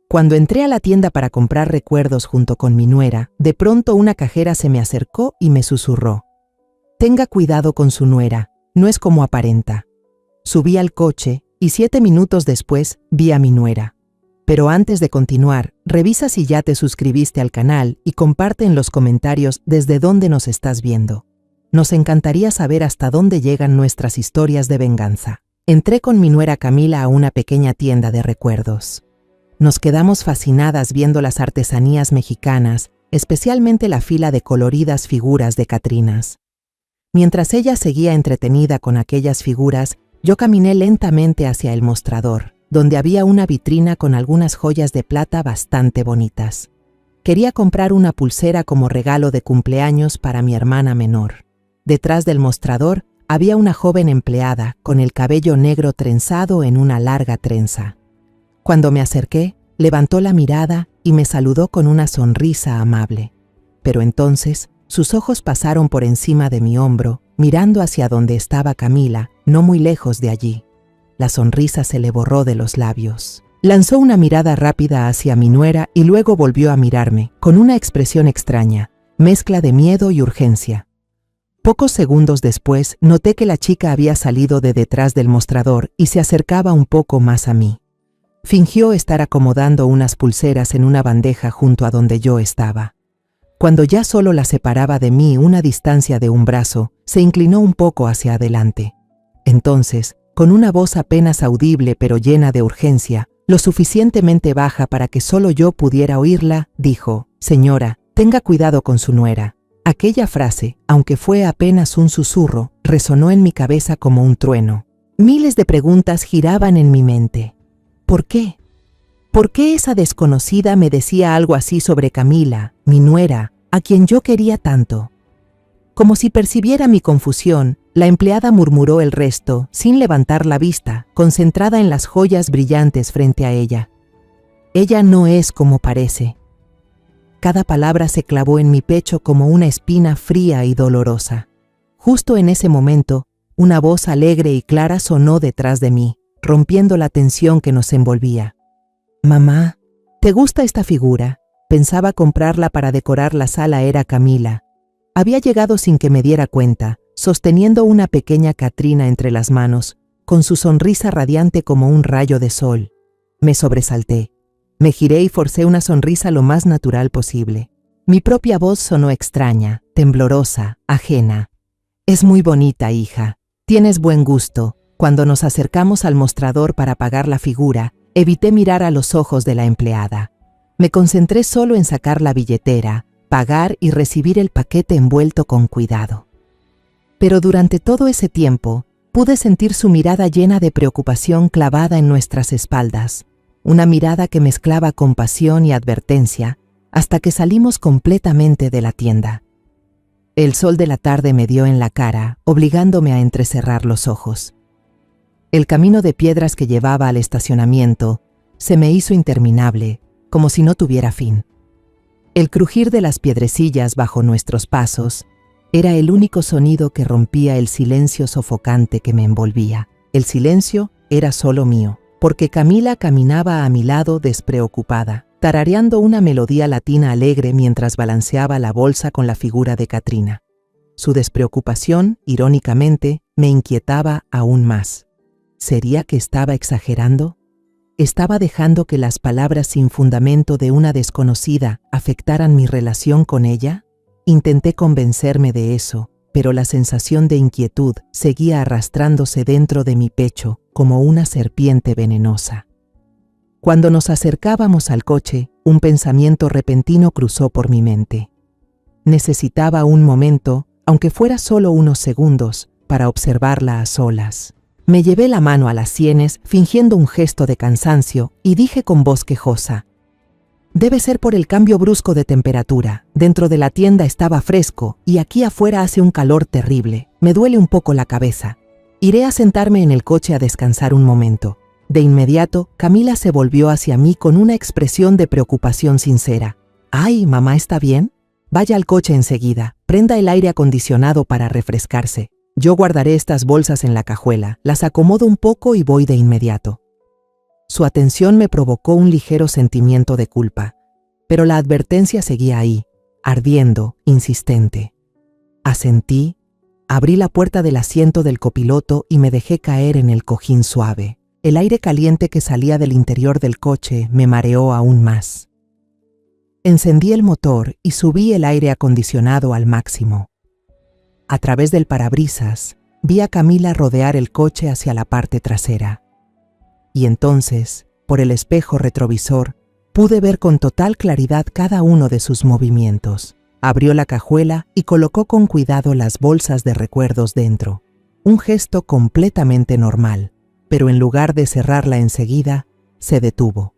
Cuando entré a la tienda para comprar recuerdos junto con mi nuera, de pronto una cajera se me acercó y me susurró: «Tenga cuidado con su nuera, no es como aparenta». Subí al coche y 7 minutos después vi a mi nuera. Pero antes de continuar, revisa si ya te suscribiste al canal y comparte en los comentarios desde dónde nos estás viendo. Nos encantaría saber hasta dónde llegan nuestras historias de venganza. Entré con mi nuera Camila a una pequeña tienda de recuerdos. Nos quedamos fascinadas viendo las artesanías mexicanas, especialmente la fila de coloridas figuras de catrinas. Mientras ella seguía entretenida con aquellas figuras, yo caminé lentamente hacia el mostrador, donde había una vitrina con algunas joyas de plata bastante bonitas. Quería comprar una pulsera como regalo de cumpleaños para mi hermana menor. Detrás del mostrador había una joven empleada con el cabello negro trenzado en una larga trenza. Cuando me acerqué, levantó la mirada y me saludó con una sonrisa amable. Pero entonces, sus ojos pasaron por encima de mi hombro, mirando hacia donde estaba Camila, no muy lejos de allí. La sonrisa se le borró de los labios. Lanzó una mirada rápida hacia mi nuera y luego volvió a mirarme, con una expresión extraña, mezcla de miedo y urgencia. Pocos segundos después, noté que la chica había salido de detrás del mostrador y se acercaba un poco más a mí. Fingió estar acomodando unas pulseras en una bandeja junto a donde yo estaba. Cuando ya solo la separaba de mí una distancia de un brazo, se inclinó un poco hacia adelante. Entonces, con una voz apenas audible pero llena de urgencia, lo suficientemente baja para que solo yo pudiera oírla, dijo: «Señora, tenga cuidado con su nuera». Aquella frase, aunque fue apenas un susurro, resonó en mi cabeza como un trueno. Miles de preguntas giraban en mi mente. ¿Por qué? ¿Por qué esa desconocida me decía algo así sobre Camila, mi nuera, a quien yo quería tanto? Como si percibiera mi confusión, la empleada murmuró el resto, sin levantar la vista, concentrada en las joyas brillantes frente a ella. Ella no es como parece. Cada palabra se clavó en mi pecho como una espina fría y dolorosa. Justo en ese momento, una voz alegre y clara sonó detrás de mí, rompiendo la tensión que nos envolvía. «Mamá, ¿te gusta esta figura? Pensaba comprarla para decorar la sala». Era Camila. Había llegado sin que me diera cuenta, sosteniendo una pequeña Catrina entre las manos, con su sonrisa radiante como un rayo de sol. Me sobresalté. Me giré y forcé una sonrisa lo más natural posible. Mi propia voz sonó extraña, temblorosa, ajena. «Es muy bonita, hija. Tienes buen gusto». Cuando nos acercamos al mostrador para pagar la figura, evité mirar a los ojos de la empleada. Me concentré solo en sacar la billetera, pagar y recibir el paquete envuelto con cuidado. Pero durante todo ese tiempo, pude sentir su mirada llena de preocupación clavada en nuestras espaldas, una mirada que mezclaba compasión y advertencia, hasta que salimos completamente de la tienda. El sol de la tarde me dio en la cara, obligándome a entrecerrar los ojos. El camino de piedras que llevaba al estacionamiento se me hizo interminable, como si no tuviera fin. El crujir de las piedrecillas bajo nuestros pasos era el único sonido que rompía el silencio sofocante que me envolvía. El silencio era solo mío, porque Camila caminaba a mi lado despreocupada, tarareando una melodía latina alegre mientras balanceaba la bolsa con la figura de Catrina. Su despreocupación, irónicamente, me inquietaba aún más. ¿Sería que estaba exagerando? ¿Estaba dejando que las palabras sin fundamento de una desconocida afectaran mi relación con ella? Intenté convencerme de eso, pero la sensación de inquietud seguía arrastrándose dentro de mi pecho como una serpiente venenosa. Cuando nos acercábamos al coche, un pensamiento repentino cruzó por mi mente. Necesitaba un momento, aunque fuera solo unos segundos, para observarla a solas. Me llevé la mano a las sienes, fingiendo un gesto de cansancio, y dije con voz quejosa: «Debe ser por el cambio brusco de temperatura. Dentro de la tienda estaba fresco, y aquí afuera hace un calor terrible. Me duele un poco la cabeza. Iré a sentarme en el coche a descansar un momento». De inmediato, Camila se volvió hacia mí con una expresión de preocupación sincera. «Ay, mamá, ¿está bien? Vaya al coche enseguida. Prenda el aire acondicionado para refrescarse. Yo guardaré estas bolsas en la cajuela, las acomodo un poco y voy de inmediato». Su atención me provocó un ligero sentimiento de culpa, pero la advertencia seguía ahí, ardiendo, insistente. Asentí, abrí la puerta del asiento del copiloto y me dejé caer en el cojín suave. El aire caliente que salía del interior del coche me mareó aún más. Encendí el motor y subí el aire acondicionado al máximo. A través del parabrisas, vi a Camila rodear el coche hacia la parte trasera. Y entonces, por el espejo retrovisor, pude ver con total claridad cada uno de sus movimientos. Abrió la cajuela y colocó con cuidado las bolsas de recuerdos dentro. Un gesto completamente normal, pero en lugar de cerrarla enseguida, se detuvo.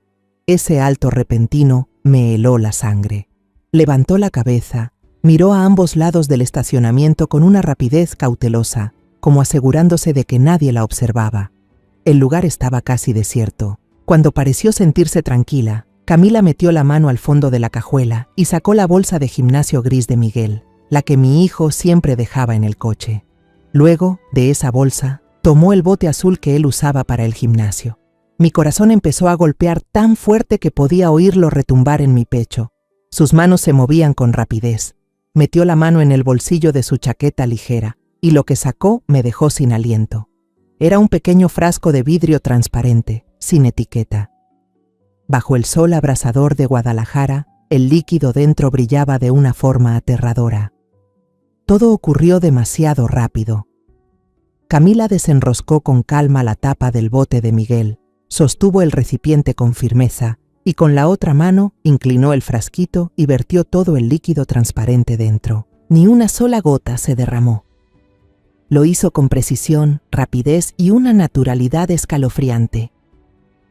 Ese alto repentino me heló la sangre. Levantó la cabeza, miró a ambos lados del estacionamiento con una rapidez cautelosa, como asegurándose de que nadie la observaba. El lugar estaba casi desierto. Cuando pareció sentirse tranquila, Camila metió la mano al fondo de la cajuela y sacó la bolsa de gimnasio gris de Miguel, la que mi hijo siempre dejaba en el coche. Luego, de esa bolsa, tomó el bote azul que él usaba para el gimnasio. Mi corazón empezó a golpear tan fuerte que podía oírlo retumbar en mi pecho. Sus manos se movían con rapidez. Metió la mano en el bolsillo de su chaqueta ligera, y lo que sacó me dejó sin aliento. Era un pequeño frasco de vidrio transparente, sin etiqueta. Bajo el sol abrasador de Guadalajara, el líquido dentro brillaba de una forma aterradora. Todo ocurrió demasiado rápido. Camila desenroscó con calma la tapa del bote de Miguel, sostuvo el recipiente con firmeza y con la otra mano inclinó el frasquito y vertió todo el líquido transparente dentro. Ni una sola gota se derramó. Lo hizo con precisión, rapidez y una naturalidad escalofriante.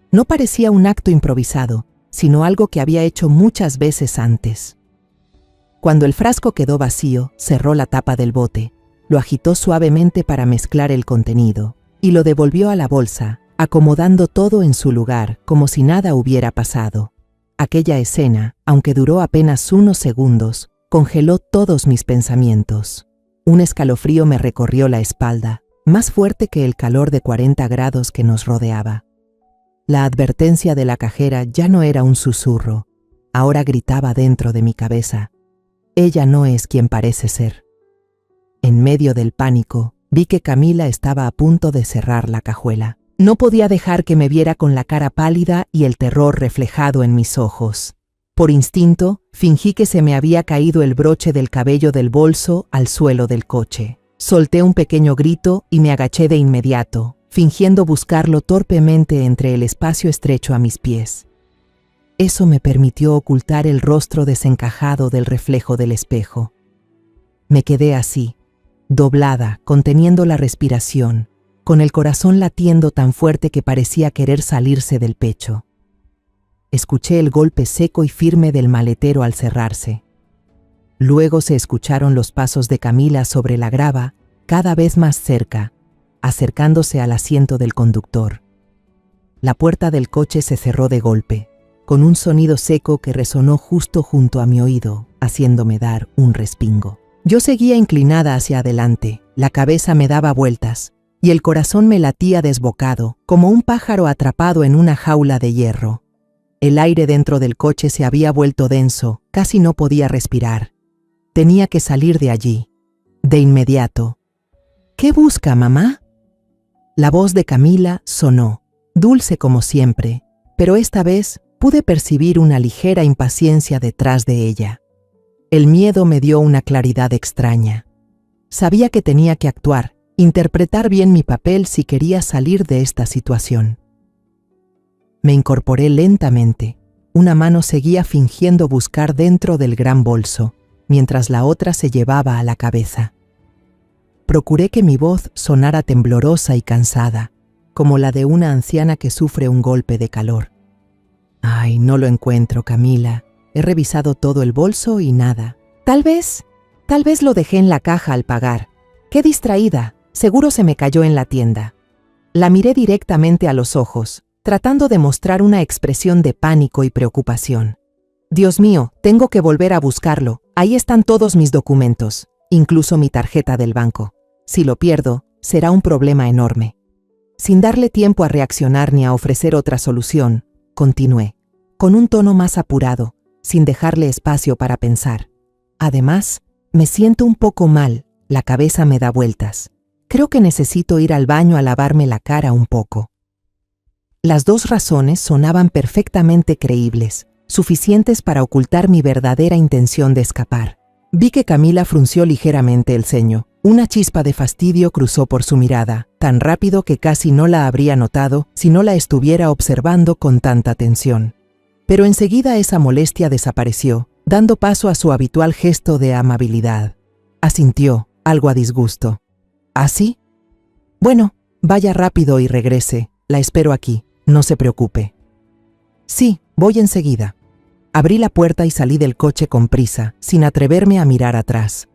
No parecía un acto improvisado, sino algo que había hecho muchas veces antes. Cuando el frasco quedó vacío, cerró la tapa del bote, lo agitó suavemente para mezclar el contenido y lo devolvió a la bolsa, acomodando todo en su lugar como si nada hubiera pasado. Aquella escena, aunque duró apenas unos segundos, congeló todos mis pensamientos. Un escalofrío me recorrió la espalda, más fuerte que el calor de 40 grados que nos rodeaba. La advertencia de la cajera ya no era un susurro, ahora gritaba dentro de mi cabeza. Ella no es quien parece ser. En medio del pánico, vi que Camila estaba a punto de cerrar la cajuela. No podía dejar que me viera con la cara pálida y el terror reflejado en mis ojos. Por instinto, fingí que se me había caído el broche del cabello del bolso al suelo del coche. Solté un pequeño grito y me agaché de inmediato, fingiendo buscarlo torpemente entre el espacio estrecho a mis pies. Eso me permitió ocultar el rostro desencajado del reflejo del espejo. Me quedé así, doblada, conteniendo la respiración, con el corazón latiendo tan fuerte que parecía querer salirse del pecho. Escuché el golpe seco y firme del maletero al cerrarse. Luego se escucharon los pasos de Camila sobre la grava, cada vez más cerca, acercándose al asiento del conductor. La puerta del coche se cerró de golpe, con un sonido seco que resonó justo junto a mi oído, haciéndome dar un respingo. Yo seguía inclinada hacia adelante, la cabeza me daba vueltas, y el corazón me latía desbocado, como un pájaro atrapado en una jaula de hierro. El aire dentro del coche se había vuelto denso, casi no podía respirar. Tenía que salir de allí, de inmediato. ¿Qué busca, mamá? La voz de Camila sonó, dulce como siempre, pero esta vez pude percibir una ligera impaciencia detrás de ella. El miedo me dio una claridad extraña. Sabía que tenía que actuar, interpretar bien mi papel si quería salir de esta situación. Me incorporé lentamente. Una mano seguía fingiendo buscar dentro del gran bolso, mientras la otra se llevaba a la cabeza. Procuré que mi voz sonara temblorosa y cansada, como la de una anciana que sufre un golpe de calor. Ay, no lo encuentro, Camila. He revisado todo el bolso y nada. Tal vez lo dejé en la caja al pagar. Qué distraída. Seguro se me cayó en la tienda. La miré directamente a los ojos, tratando de mostrar una expresión de pánico y preocupación. Dios mío, tengo que volver a buscarlo. Ahí están todos mis documentos, incluso mi tarjeta del banco. Si lo pierdo, será un problema enorme. Sin darle tiempo a reaccionar ni a ofrecer otra solución, continué, con un tono más apurado, sin dejarle espacio para pensar. Además, me siento un poco mal, la cabeza me da vueltas. Creo que necesito ir al baño a lavarme la cara un poco. Las dos razones sonaban perfectamente creíbles, suficientes para ocultar mi verdadera intención de escapar. Vi que Camila frunció ligeramente el ceño. Una chispa de fastidio cruzó por su mirada, tan rápido que casi no la habría notado si no la estuviera observando con tanta atención. Pero enseguida esa molestia desapareció, dando paso a su habitual gesto de amabilidad. Asintió, algo a disgusto. ¿Así? Bueno, vaya rápido y regrese. La espero aquí, no se preocupe. Sí, voy enseguida. Abrí la puerta y salí del coche con prisa, sin atreverme a mirar atrás.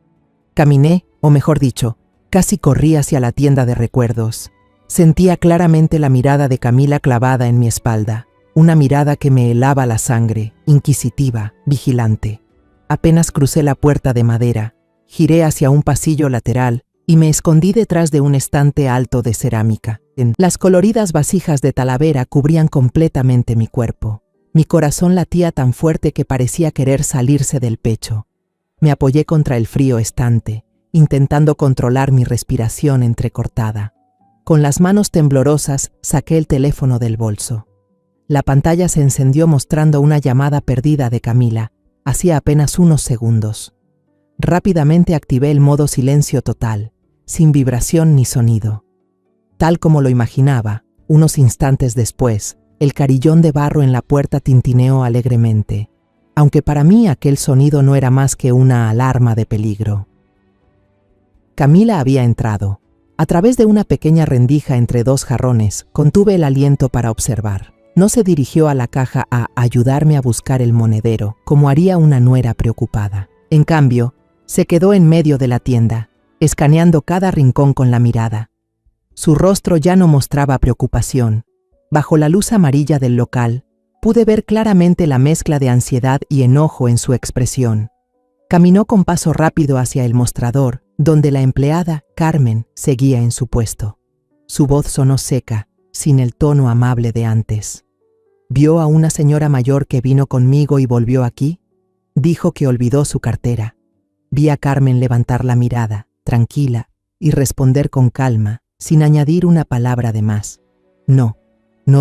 Caminé, o mejor dicho, casi corrí hacia la tienda de recuerdos. Sentía claramente la mirada de Camila clavada en mi espalda, una mirada que me helaba la sangre, inquisitiva, vigilante. Apenas crucé la puerta de madera, giré hacia un pasillo lateral y me escondí detrás de un estante alto de cerámica. Las coloridas vasijas de Talavera cubrían completamente mi cuerpo. Mi corazón latía tan fuerte que parecía querer salirse del pecho. Me apoyé contra el frío estante, intentando controlar mi respiración entrecortada. Con las manos temblorosas saqué el teléfono del bolso. La pantalla se encendió mostrando una llamada perdida de Camila, hacía apenas unos segundos. Rápidamente activé el modo silencio total, sin vibración ni sonido. Tal como lo imaginaba, unos instantes después, el carillón de barro en la puerta tintineó alegremente, aunque para mí aquel sonido no era más que una alarma de peligro. Camila había entrado. A través de una pequeña rendija entre dos jarrones, contuve el aliento para observar. No se dirigió a la caja a ayudarme a buscar el monedero, como haría una nuera preocupada. En cambio, se quedó en medio de la tienda, escaneando cada rincón con la mirada. Su rostro ya no mostraba preocupación. Bajo la luz amarilla del local, pude ver claramente la mezcla de ansiedad y enojo en su expresión. Caminó con paso rápido hacia el mostrador, donde la empleada, Carmen, seguía en su puesto. Su voz sonó seca, sin el tono amable de antes. ¿Vio a una señora mayor que vino conmigo y volvió aquí? Dijo que olvidó su cartera. Vi a Carmen levantar la mirada, tranquila, y responder con calma, sin añadir una palabra de más. No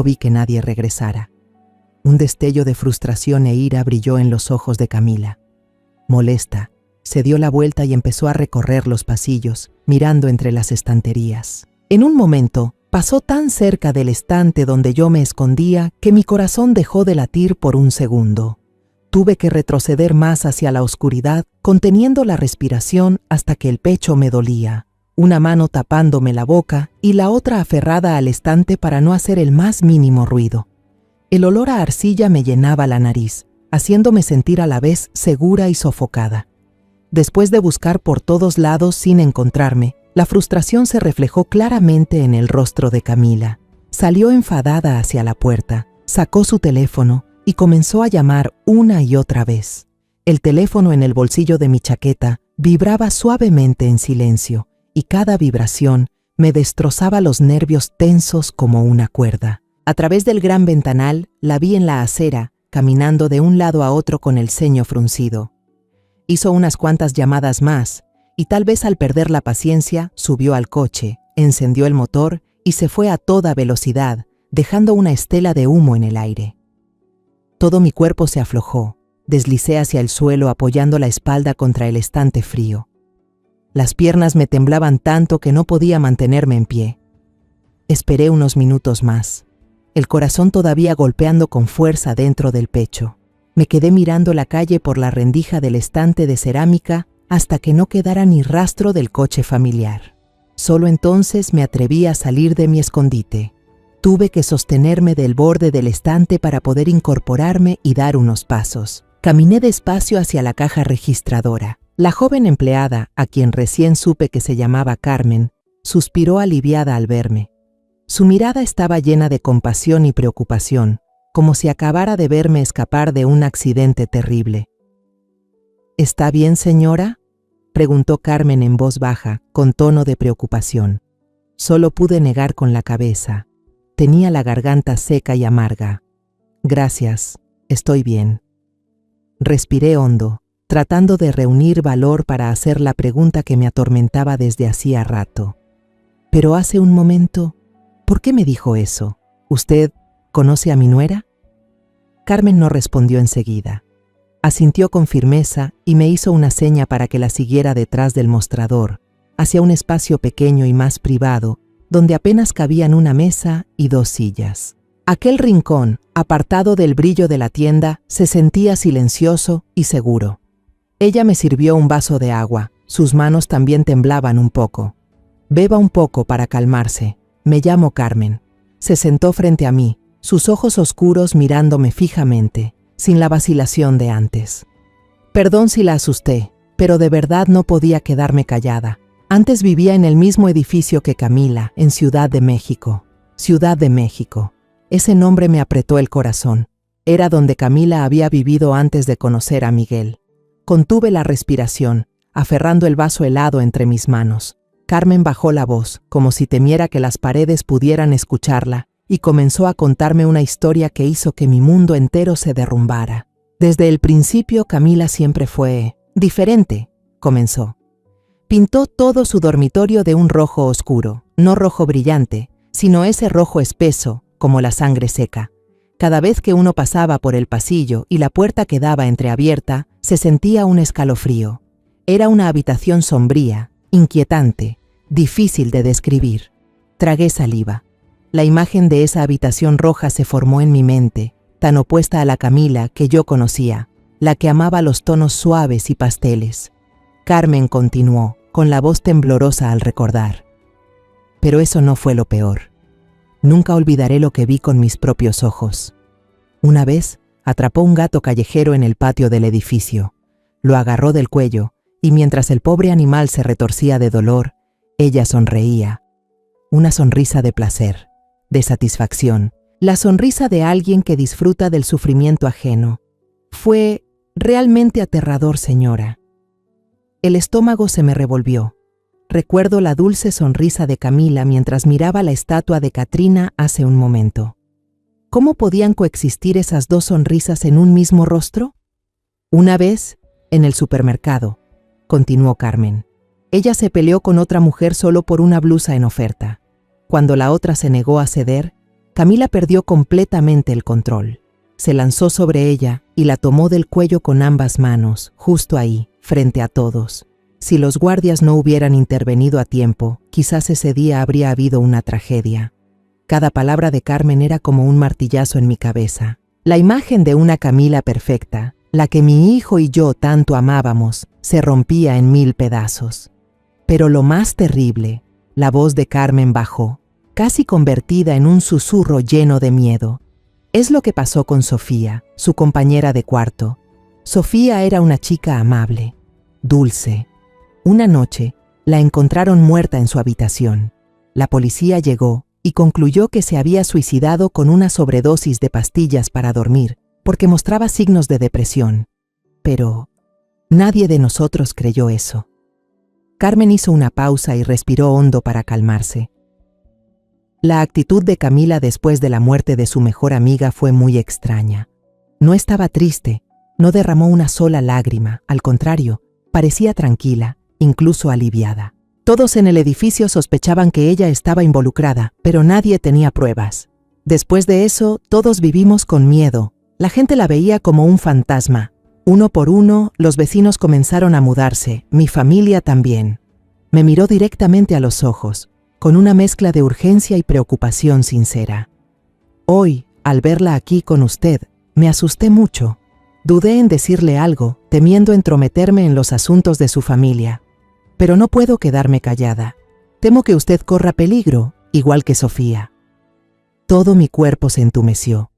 vi que nadie regresara. Un destello de frustración e ira brilló en los ojos de Camila. Molesta, se dio la vuelta y empezó a recorrer los pasillos, mirando entre las estanterías. En un momento, pasó tan cerca del estante donde yo me escondía que mi corazón dejó de latir por un segundo. Tuve que retroceder más hacia la oscuridad, conteniendo la respiración hasta que el pecho me dolía. Una mano tapándome la boca y la otra aferrada al estante para no hacer el más mínimo ruido. El olor a arcilla me llenaba la nariz, haciéndome sentir a la vez segura y sofocada. Después de buscar por todos lados sin encontrarme, la frustración se reflejó claramente en el rostro de Camila. Salió enfadada hacia la puerta, sacó su teléfono y comenzó a llamar una y otra vez. El teléfono en el bolsillo de mi chaqueta vibraba suavemente en silencio, y cada vibración me destrozaba los nervios tensos como una cuerda. A través del gran ventanal la vi en la acera, caminando de un lado a otro con el ceño fruncido. Hizo unas cuantas llamadas más, y tal vez al perder la paciencia, subió al coche, encendió el motor y se fue a toda velocidad, dejando una estela de humo en el aire. Todo mi cuerpo se aflojó, deslicé hacia el suelo apoyando la espalda contra el estante frío. Las piernas me temblaban tanto que no podía mantenerme en pie. Esperé unos minutos más, el corazón todavía golpeando con fuerza dentro del pecho. Me quedé mirando la calle por la rendija del estante de cerámica hasta que no quedara ni rastro del coche familiar. Solo entonces me atreví a salir de mi escondite. Tuve que sostenerme del borde del estante para poder incorporarme y dar unos pasos. Caminé despacio hacia la caja registradora. La joven empleada, a quien recién supe que se llamaba Carmen, suspiró aliviada al verme. Su mirada estaba llena de compasión y preocupación, como si acabara de verme escapar de un accidente terrible. ¿Está bien, señora?, preguntó Carmen en voz baja, con tono de preocupación. Solo pude negar con la cabeza. Tenía la garganta seca y amarga. Gracias, estoy bien. Respiré hondo, tratando de reunir valor para hacer la pregunta que me atormentaba desde hacía rato. Pero hace un momento, ¿por qué me dijo eso? ¿Usted conoce a mi nuera? Carmen no respondió enseguida. Asintió con firmeza y me hizo una seña para que la siguiera detrás del mostrador, hacia un espacio pequeño y más privado, donde apenas cabían una mesa y 2 sillas. Aquel rincón, apartado del brillo de la tienda, se sentía silencioso y seguro. Ella me sirvió un vaso de agua, sus manos también temblaban un poco. Beba un poco para calmarse. Me llamo Carmen. Se sentó frente a mí, sus ojos oscuros mirándome fijamente, sin la vacilación de antes. Perdón si la asusté, pero de verdad no podía quedarme callada. Antes vivía en el mismo edificio que Camila, en Ciudad de México. Ciudad de México. Ese nombre me apretó el corazón. Era donde Camila había vivido antes de conocer a Miguel. Contuve la respiración, aferrando el vaso helado entre mis manos. Carmen bajó la voz, como si temiera que las paredes pudieran escucharla, y comenzó a contarme una historia que hizo que mi mundo entero se derrumbara. Desde el principio Camila siempre fue diferente, comenzó. Pintó todo su dormitorio de un rojo oscuro, no rojo brillante, sino ese rojo espeso, como la sangre seca. Cada vez que uno pasaba por el pasillo y la puerta quedaba entreabierta, se sentía un escalofrío. Era una habitación sombría, inquietante, difícil de describir. Tragué saliva. La imagen de esa habitación roja se formó en mi mente, tan opuesta a la Camila que yo conocía, la que amaba los tonos suaves y pasteles. Carmen continuó, con la voz temblorosa al recordar. Pero eso no fue lo peor. Nunca olvidaré lo que vi con mis propios ojos. Una vez, atrapó un gato callejero en el patio del edificio. Lo agarró del cuello, y mientras el pobre animal se retorcía de dolor, ella sonreía. Una sonrisa de placer, de satisfacción, la sonrisa de alguien que disfruta del sufrimiento ajeno. Fue realmente aterrador, señora. El estómago se me revolvió. Recuerdo la dulce sonrisa de Camila mientras miraba la estatua de Catrina hace un momento. ¿Cómo podían coexistir esas 2 sonrisas en un mismo rostro? Una vez, en el supermercado, continuó Carmen. Ella se peleó con otra mujer solo por una blusa en oferta. Cuando la otra se negó a ceder, Camila perdió completamente el control. Se lanzó sobre ella y la tomó del cuello con ambas manos, justo ahí, frente a todos. Si los guardias no hubieran intervenido a tiempo, quizás ese día habría habido una tragedia. Cada palabra de Carmen era como un martillazo en mi cabeza. La imagen de una Camila perfecta, la que mi hijo y yo tanto amábamos, se rompía en 1000 pedazos. Pero lo más terrible, la voz de Carmen bajó, casi convertida en un susurro lleno de miedo. Es lo que pasó con Sofía, su compañera de cuarto. Sofía era una chica amable, dulce. Una noche, la encontraron muerta en su habitación. La policía llegó y concluyó que se había suicidado con una sobredosis de pastillas para dormir, porque mostraba signos de depresión. Pero nadie de nosotros creyó eso. Carmen hizo una pausa y respiró hondo para calmarse. La actitud de Camila después de la muerte de su mejor amiga fue muy extraña. No estaba triste, no derramó una sola lágrima, al contrario, parecía tranquila, incluso aliviada. Todos en el edificio sospechaban que ella estaba involucrada, pero nadie tenía pruebas. Después de eso, todos vivimos con miedo. La gente la veía como un fantasma. Uno por uno, los vecinos comenzaron a mudarse, mi familia también. Me miró directamente a los ojos, con una mezcla de urgencia y preocupación sincera. Hoy, al verla aquí con usted, me asusté mucho. Dudé en decirle algo, temiendo entrometerme en los asuntos de su familia. Pero no puedo quedarme callada. Temo que usted corra peligro, igual que Sofía. Todo mi cuerpo se entumeció.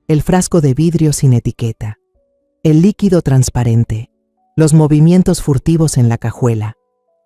El frasco de vidrio sin etiqueta, el líquido transparente, los movimientos furtivos en la cajuela.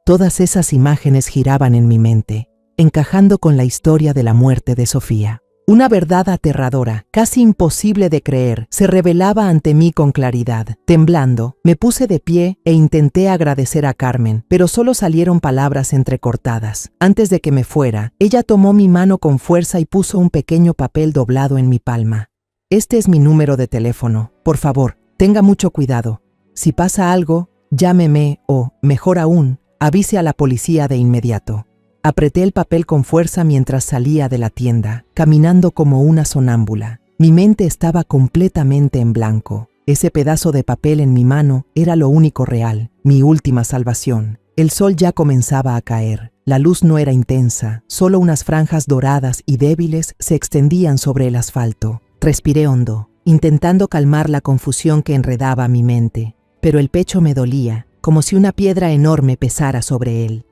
Todas esas imágenes giraban en mi mente, encajando con la historia de la muerte de Sofía. Una verdad aterradora, casi imposible de creer, se revelaba ante mí con claridad. Temblando, me puse de pie e intenté agradecer a Carmen, pero solo salieron palabras entrecortadas. Antes de que me fuera, ella tomó mi mano con fuerza y puso un pequeño papel doblado en mi palma. Este es mi número de teléfono. Por favor, tenga mucho cuidado. Si pasa algo, llámeme o, mejor aún, avise a la policía de inmediato. Apreté el papel con fuerza mientras salía de la tienda, caminando como una sonámbula. Mi mente estaba completamente en blanco. Ese pedazo de papel en mi mano era lo único real, mi última salvación. El sol ya comenzaba a caer. La luz no era intensa, solo unas franjas doradas y débiles se extendían sobre el asfalto. Respiré hondo, intentando calmar la confusión que enredaba mi mente, pero el pecho me dolía, como si una piedra enorme pesara sobre él.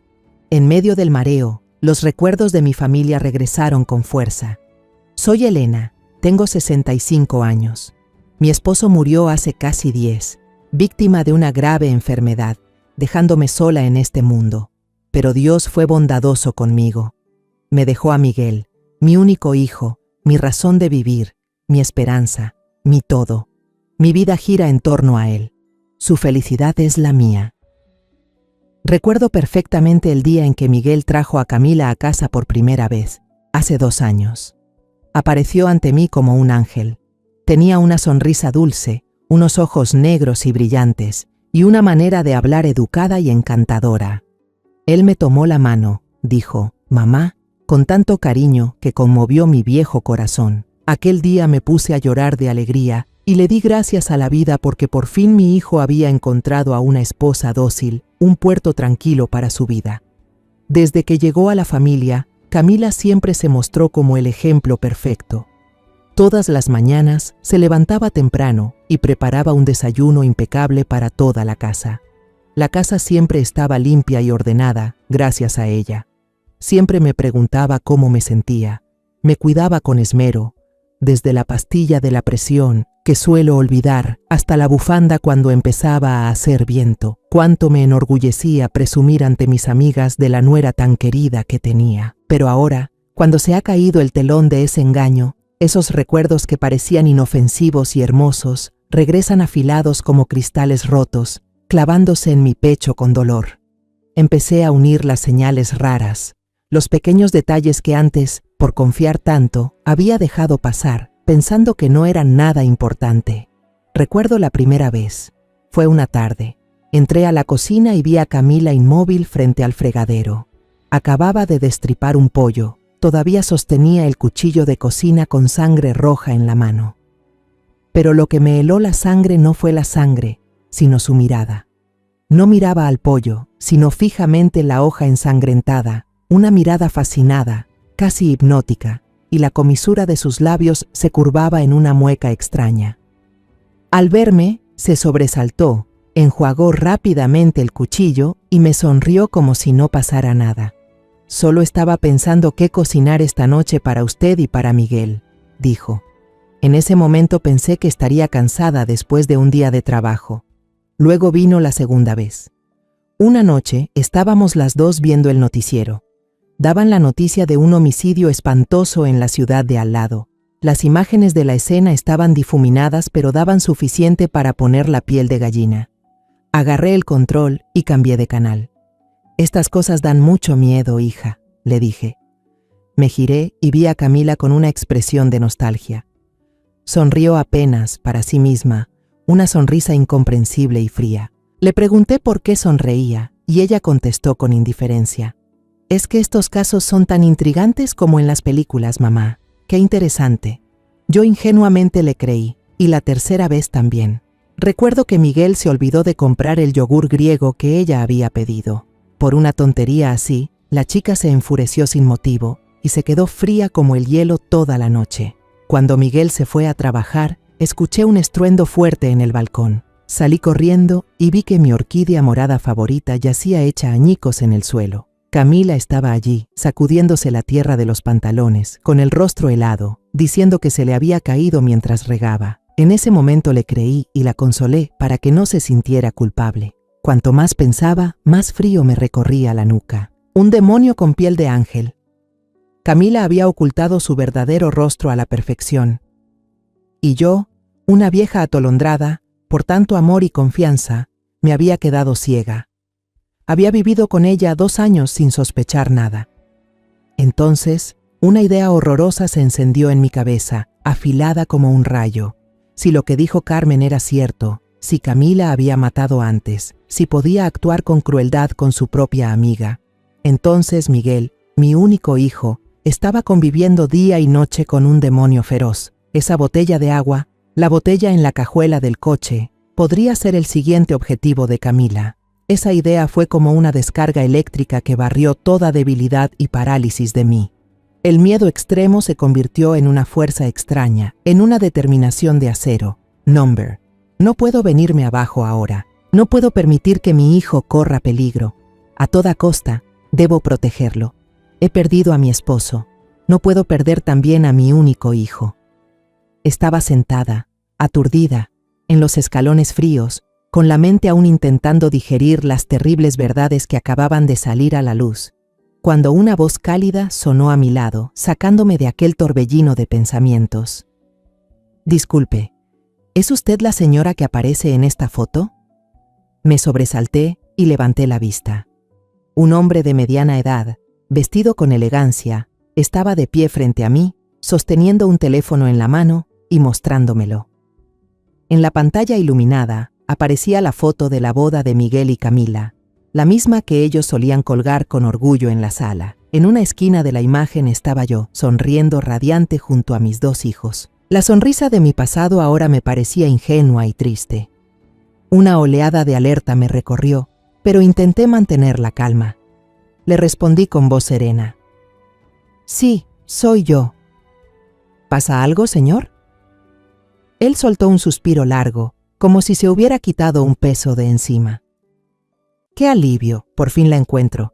En medio del mareo, los recuerdos de mi familia regresaron con fuerza. Soy Elena, tengo 65 años. Mi esposo murió hace casi 10, víctima de una grave enfermedad, dejándome sola en este mundo. Pero Dios fue bondadoso conmigo. Me dejó a Miguel, mi único hijo, mi razón de vivir, mi esperanza, mi todo. Mi vida gira en torno a él. Su felicidad es la mía. Recuerdo perfectamente el día en que Miguel trajo a Camila a casa por primera vez, hace 2 años. Apareció ante mí como un ángel. Tenía una sonrisa dulce, unos ojos negros y brillantes, y una manera de hablar educada y encantadora. Él me tomó la mano, dijo, «Mamá», con tanto cariño que conmovió mi viejo corazón. Aquel día me puse a llorar de alegría y le di gracias a la vida porque por fin mi hijo había encontrado a una esposa dócil, un puerto tranquilo para su vida. Desde que llegó a la familia, Camila siempre se mostró como el ejemplo perfecto. Todas las mañanas se levantaba temprano y preparaba un desayuno impecable para toda la casa. La casa siempre estaba limpia y ordenada, gracias a ella. Siempre me preguntaba cómo me sentía. Me cuidaba con esmero, desde la pastilla de la presión, que suelo olvidar, hasta la bufanda cuando empezaba a hacer viento. Cuánto me enorgullecía presumir ante mis amigas de la nuera tan querida que tenía. Pero ahora, cuando se ha caído el telón de ese engaño, esos recuerdos que parecían inofensivos y hermosos, regresan afilados como cristales rotos, clavándose en mi pecho con dolor. Empecé a unir las señales raras, los pequeños detalles que antes, por confiar tanto, había dejado pasar, pensando que no eran nada importante. Recuerdo la primera vez. Fue una tarde. Entré a la cocina y vi a Camila inmóvil frente al fregadero. Acababa de destripar un pollo. Todavía sostenía el cuchillo de cocina con sangre roja en la mano. Pero lo que me heló la sangre no fue la sangre, sino su mirada. No miraba al pollo, sino fijamente la hoja ensangrentada, una mirada fascinada, casi hipnótica, y la comisura de sus labios se curvaba en una mueca extraña. Al verme, se sobresaltó, enjuagó rápidamente el cuchillo y me sonrió como si no pasara nada. «Solo estaba pensando qué cocinar esta noche para usted y para Miguel», dijo. En ese momento pensé que estaría cansada después de un día de trabajo. Luego vino la segunda vez. Una noche estábamos las dos viendo el noticiero. Daban la noticia de un homicidio espantoso en la ciudad de al lado. Las imágenes de la escena estaban difuminadas, pero daban suficiente para poner la piel de gallina. Agarré el control y cambié de canal. «Estas cosas dan mucho miedo, hija», le dije. Me giré y vi a Camila con una expresión de nostalgia. Sonrió apenas para sí misma, una sonrisa incomprensible y fría. Le pregunté por qué sonreía y ella contestó con indiferencia. «Es que estos casos son tan intrigantes como en las películas, mamá. Qué interesante». Yo ingenuamente le creí, y la tercera vez también. Recuerdo que Miguel se olvidó de comprar el yogur griego que ella había pedido. Por una tontería así, la chica se enfureció sin motivo y se quedó fría como el hielo toda la noche. Cuando Miguel se fue a trabajar, escuché un estruendo fuerte en el balcón. Salí corriendo y vi que mi orquídea morada favorita yacía hecha añicos en el suelo. Camila estaba allí, sacudiéndose la tierra de los pantalones, con el rostro helado, diciendo que se le había caído mientras regaba. En ese momento le creí y la consolé para que no se sintiera culpable. Cuanto más pensaba, más frío me recorría la nuca. Un demonio con piel de ángel. Camila había ocultado su verdadero rostro a la perfección. Y yo, una vieja atolondrada, por tanto amor y confianza, me había quedado ciega. Había vivido con ella 2 años sin sospechar nada. Entonces, una idea horrorosa se encendió en mi cabeza, afilada como un rayo. Si lo que dijo Carmen era cierto, si Camila había matado antes, si podía actuar con crueldad con su propia amiga, entonces Miguel, mi único hijo, estaba conviviendo día y noche con un demonio feroz. Esa botella de agua, la botella en la cajuela del coche, podría ser el siguiente objetivo de Camila. Esa idea fue como una descarga eléctrica que barrió toda debilidad y parálisis de mí. El miedo extremo se convirtió en una fuerza extraña, en una determinación de acero. Number. No puedo venirme abajo ahora. No puedo permitir que mi hijo corra peligro. A toda costa, debo protegerlo. He perdido a mi esposo. No puedo perder también a mi único hijo. Estaba sentada, aturdida, en los escalones fríos, con la mente aún intentando digerir las terribles verdades que acababan de salir a la luz, cuando una voz cálida sonó a mi lado, sacándome de aquel torbellino de pensamientos. Disculpe, ¿es usted la señora que aparece en esta foto? Me sobresalté y levanté la vista. Un hombre de mediana edad, vestido con elegancia, estaba de pie frente a mí, sosteniendo un teléfono en la mano y mostrándomelo. En la pantalla iluminada aparecía la foto de la boda de Miguel y Camila, la misma que ellos solían colgar con orgullo en la sala. En una esquina de la imagen estaba yo, sonriendo radiante junto a mis 2 hijos. La sonrisa de mi pasado ahora me parecía ingenua y triste. Una oleada de alerta me recorrió, pero intenté mantener la calma. Le respondí con voz serena. Sí, soy yo. ¿Pasa algo, señor? Él soltó un suspiro largo, como si se hubiera quitado un peso de encima. ¡Qué alivio! Por fin la encuentro.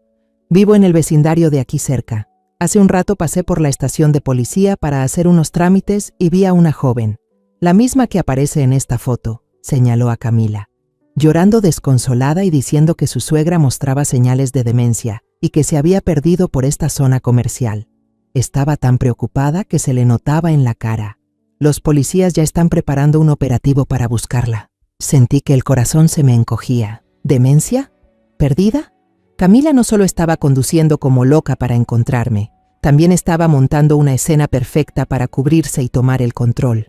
Vivo en el vecindario de aquí cerca. Hace un rato pasé por la estación de policía para hacer unos trámites y vi a una joven, la misma que aparece en esta foto, señaló a Camila, llorando desconsolada y diciendo que su suegra mostraba señales de demencia y que se había perdido por esta zona comercial. Estaba tan preocupada que se le notaba en la cara. Los policías ya están preparando un operativo para buscarla. Sentí que el corazón se me encogía. ¿Demencia? ¿Perdida? Camila no solo estaba conduciendo como loca para encontrarme, también estaba montando una escena perfecta para cubrirse y tomar el control.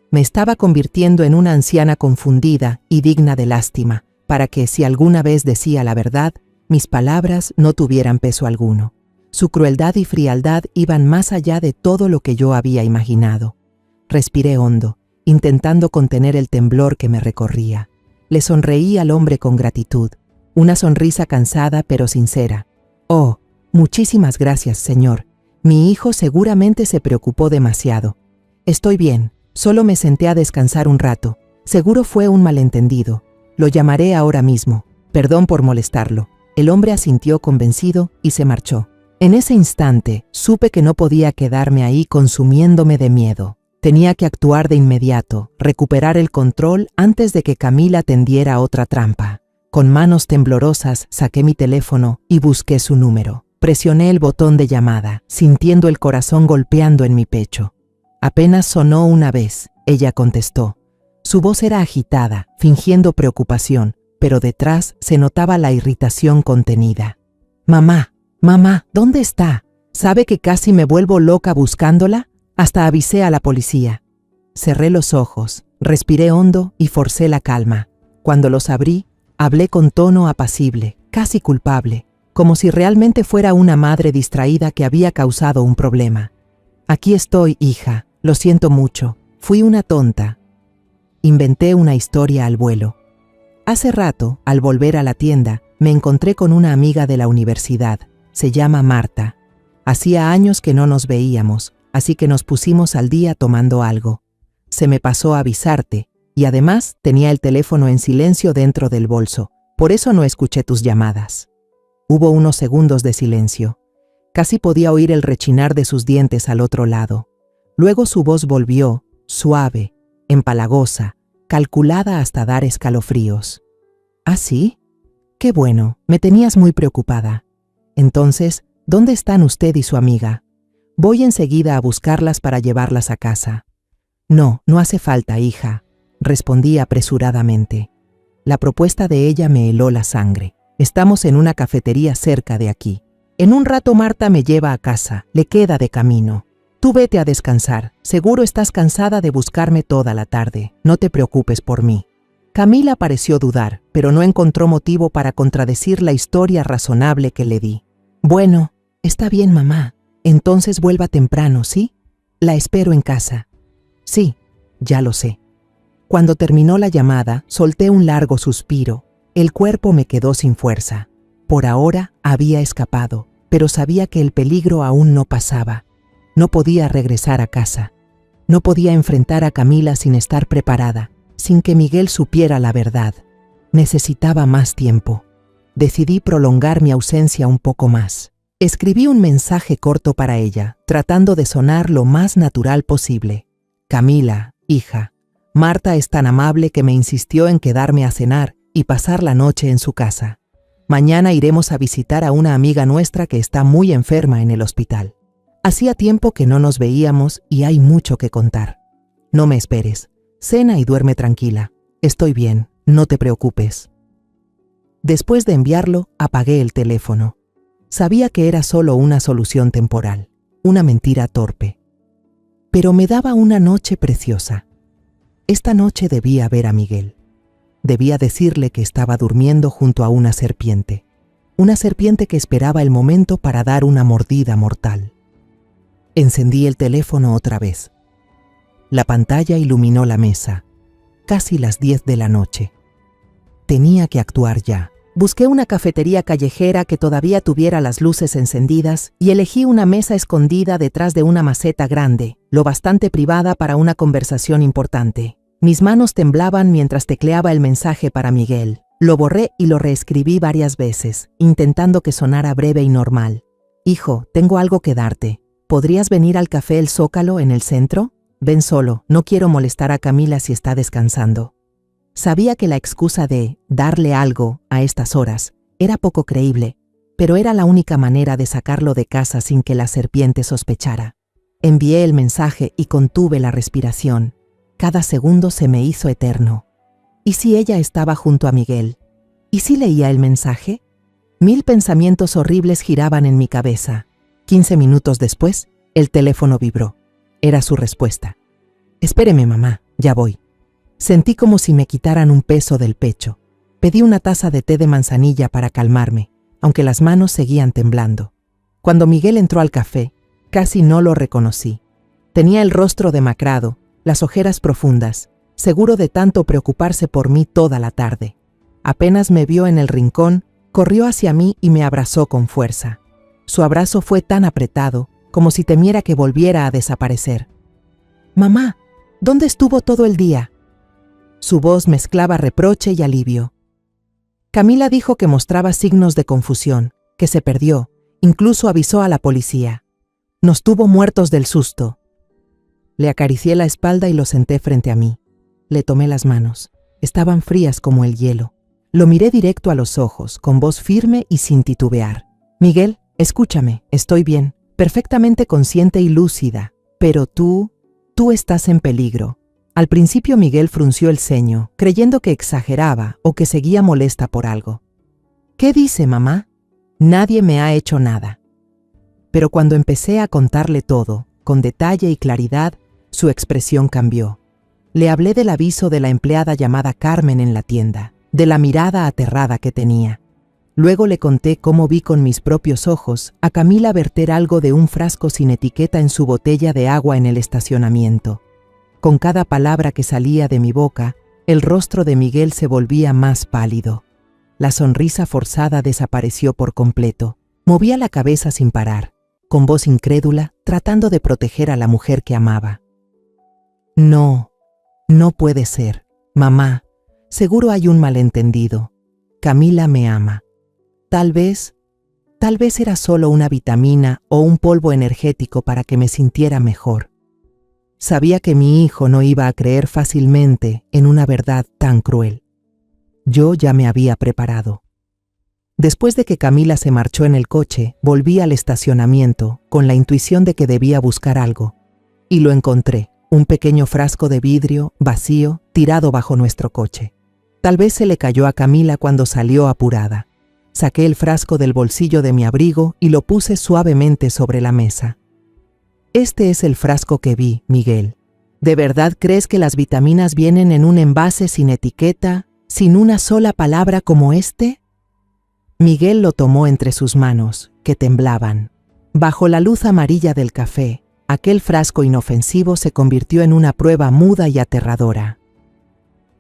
Me estaba convirtiendo en una anciana confundida y digna de lástima, para que, si alguna vez decía la verdad, mis palabras no tuvieran peso alguno. Su crueldad y frialdad iban más allá de todo lo que yo había imaginado. Respiré hondo, intentando contener el temblor que me recorría. Le sonreí al hombre con gratitud, una sonrisa cansada pero sincera. Oh, muchísimas gracias, señor. Mi hijo seguramente se preocupó demasiado. Estoy bien, solo me senté a descansar un rato. Seguro fue un malentendido. Lo llamaré ahora mismo. Perdón por molestarlo. El hombre asintió convencido y se marchó. En ese instante, supe que no podía quedarme ahí consumiéndome de miedo. Tenía que actuar de inmediato, recuperar el control antes de que Camila tendiera otra trampa. Con manos temblorosas saqué mi teléfono y busqué su número. Presioné el botón de llamada, sintiendo el corazón golpeando en mi pecho. Apenas sonó una vez, ella contestó. Su voz era agitada, fingiendo preocupación, pero detrás se notaba la irritación contenida. Mamá, ¿dónde está? ¿Sabe que casi me vuelvo loca buscándola? Hasta avisé a la policía. Cerré los ojos, respiré hondo y forcé la calma. Cuando los abrí, hablé con tono apacible, casi culpable, como si realmente fuera una madre distraída que había causado un problema. Aquí estoy, hija, lo siento mucho, fui una tonta. Inventé una historia al vuelo. Hace rato, al volver a la tienda, me encontré con una amiga de la universidad. Se llama Marta. Hacía años que no nos veíamos, así que nos pusimos al día tomando algo. Se me pasó a avisarte, y además tenía el teléfono en silencio dentro del bolso, por eso no escuché tus llamadas. Hubo unos segundos de silencio. Casi podía oír el rechinar de sus dientes al otro lado. Luego su voz volvió, suave, empalagosa, calculada hasta dar escalofríos. ¿Ah, sí? Qué bueno, me tenías muy preocupada. Entonces, ¿dónde están usted y su amiga? Voy enseguida a buscarlas para llevarlas a casa. No, no hace falta, hija, respondí apresuradamente. La propuesta de ella me heló la sangre. Estamos en una cafetería cerca de aquí. En un rato Marta me lleva a casa, le queda de camino. Tú vete a descansar, seguro estás cansada de buscarme toda la tarde, no te preocupes por mí. Camila pareció dudar, pero no encontró motivo para contradecir la historia razonable que le di. Bueno, está bien, mamá. Entonces vuelva temprano, ¿sí? La espero en casa. Sí, ya lo sé. Cuando terminó la llamada, solté un largo suspiro. El cuerpo me quedó sin fuerza. Por ahora había escapado, pero sabía que el peligro aún no pasaba. No podía regresar a casa. No podía enfrentar a Camila sin estar preparada, sin que Miguel supiera la verdad. Necesitaba más tiempo. Decidí prolongar mi ausencia un poco más. Escribí un mensaje corto para ella, tratando de sonar lo más natural posible. Camila, hija, Marta es tan amable que me insistió en quedarme a cenar y pasar la noche en su casa. Mañana iremos a visitar a una amiga nuestra que está muy enferma en el hospital. Hacía tiempo que no nos veíamos y hay mucho que contar. No me esperes. Cena y duerme tranquila. Estoy bien, no te preocupes. Después de enviarlo, apagué el teléfono. Sabía que era solo una solución temporal, una mentira torpe. Pero me daba una noche preciosa. Esta noche debía ver a Miguel. Debía decirle que estaba durmiendo junto a una serpiente que esperaba el momento para dar una mordida mortal. Encendí el teléfono otra vez. La pantalla iluminó la mesa. Casi las 10 de la noche. Tenía que actuar ya. Busqué una cafetería callejera que todavía tuviera las luces encendidas y elegí una mesa escondida detrás de una maceta grande, lo bastante privada para una conversación importante. Mis manos temblaban mientras tecleaba el mensaje para Miguel. Lo borré y lo reescribí varias veces, intentando que sonara breve y normal. Hijo, tengo algo que darte. ¿Podrías venir al café El Zócalo en el centro? Ven solo, no quiero molestar a Camila si está descansando. Sabía que la excusa de darle algo a estas horas era poco creíble, pero era la única manera de sacarlo de casa sin que la serpiente sospechara. Envié el mensaje y contuve la respiración. Cada segundo se me hizo eterno. ¿Y si ella estaba junto a Miguel? ¿Y si leía el mensaje? 1000 pensamientos horribles giraban en mi cabeza. 15 minutos después, el teléfono vibró. Era su respuesta. Espéreme, mamá, ya voy. Sentí como si me quitaran un peso del pecho. Pedí una taza de té de manzanilla para calmarme, aunque las manos seguían temblando. Cuando Miguel entró al café, casi no lo reconocí. Tenía el rostro demacrado, las ojeras profundas, seguro de tanto preocuparse por mí toda la tarde. Apenas me vio en el rincón, corrió hacia mí y me abrazó con fuerza. Su abrazo fue tan apretado, como si temiera que volviera a desaparecer. «Mamá, ¿dónde estuvo todo el día?» Su voz mezclaba reproche y alivio. Camila dijo que mostraba signos de confusión, que se perdió, incluso avisó a la policía. Nos tuvo muertos del susto. Le acaricié la espalda y lo senté frente a mí. Le tomé las manos. Estaban frías como el hielo. Lo miré directo a los ojos, con voz firme y sin titubear. «Miguel, escúchame, estoy bien, perfectamente consciente y lúcida, pero tú estás en peligro». Al principio Miguel frunció el ceño, creyendo que exageraba o que seguía molesta por algo. «¿Qué dice, mamá? Nadie me ha hecho nada». Pero cuando empecé a contarle todo, con detalle y claridad, su expresión cambió. Le hablé del aviso de la empleada llamada Carmen en la tienda, de la mirada aterrada que tenía. Luego le conté cómo vi con mis propios ojos a Camila verter algo de un frasco sin etiqueta en su botella de agua en el estacionamiento. Con cada palabra que salía de mi boca, el rostro de Miguel se volvía más pálido. La sonrisa forzada desapareció por completo. Movía la cabeza sin parar, con voz incrédula, tratando de proteger a la mujer que amaba. «No, no puede ser. Mamá, seguro hay un malentendido. Camila me ama. Tal vez era solo una vitamina o un polvo energético para que me sintiera mejor». Sabía que mi hijo no iba a creer fácilmente en una verdad tan cruel. Yo ya me había preparado. Después de que Camila se marchó en el coche, volví al estacionamiento con la intuición de que debía buscar algo. Y lo encontré, un pequeño frasco de vidrio, vacío, tirado bajo nuestro coche. Tal vez se le cayó a Camila cuando salió apurada. Saqué el frasco del bolsillo de mi abrigo y lo puse suavemente sobre la mesa. Este es el frasco que vi, Miguel. ¿De verdad crees que las vitaminas vienen en un envase sin etiqueta, sin una sola palabra como este? Miguel lo tomó entre sus manos, que temblaban. Bajo la luz amarilla del café, aquel frasco inofensivo se convirtió en una prueba muda y aterradora.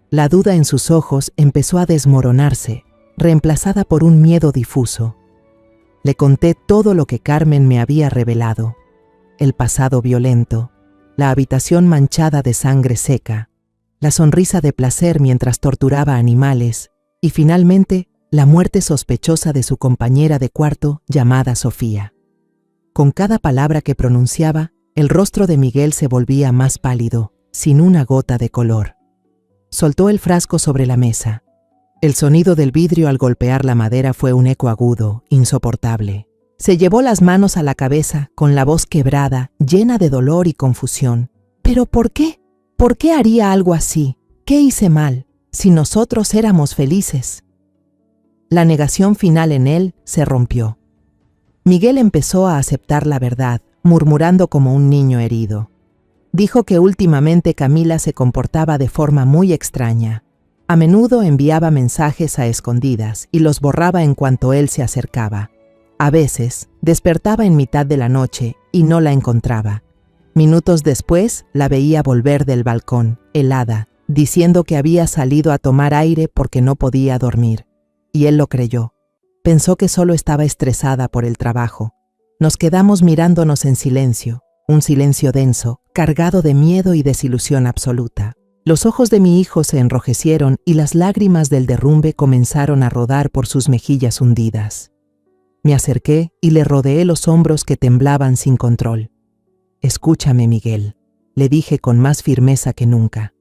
La duda en sus ojos empezó a desmoronarse, reemplazada por un miedo difuso. Le conté todo lo que Carmen me había revelado: el pasado violento, la habitación manchada de sangre seca, la sonrisa de placer mientras torturaba animales y finalmente la muerte sospechosa de su compañera de cuarto llamada Sofía. Con cada palabra que pronunciaba, el rostro de Miguel se volvía más pálido, sin una gota de color. Soltó el frasco sobre la mesa. El sonido del vidrio al golpear la madera fue un eco agudo, insoportable. Se llevó las manos a la cabeza, con la voz quebrada, llena de dolor y confusión. ¿Pero por qué? ¿Por qué haría algo así? ¿Qué hice mal, si nosotros éramos felices? La negación final en él se rompió. Miguel empezó a aceptar la verdad, murmurando como un niño herido. Dijo que últimamente Camila se comportaba de forma muy extraña. A menudo enviaba mensajes a escondidas y los borraba en cuanto él se acercaba. A veces, despertaba en mitad de la noche y no la encontraba. Minutos después, la veía volver del balcón, helada, diciendo que había salido a tomar aire porque no podía dormir. Y él lo creyó. Pensó que solo estaba estresada por el trabajo. Nos quedamos mirándonos en silencio, un silencio denso, cargado de miedo y desilusión absoluta. Los ojos de mi hijo se enrojecieron y las lágrimas del derrumbe comenzaron a rodar por sus mejillas hundidas. Me acerqué y le rodeé los hombros que temblaban sin control. «Escúchame, Miguel», le dije con más firmeza que nunca.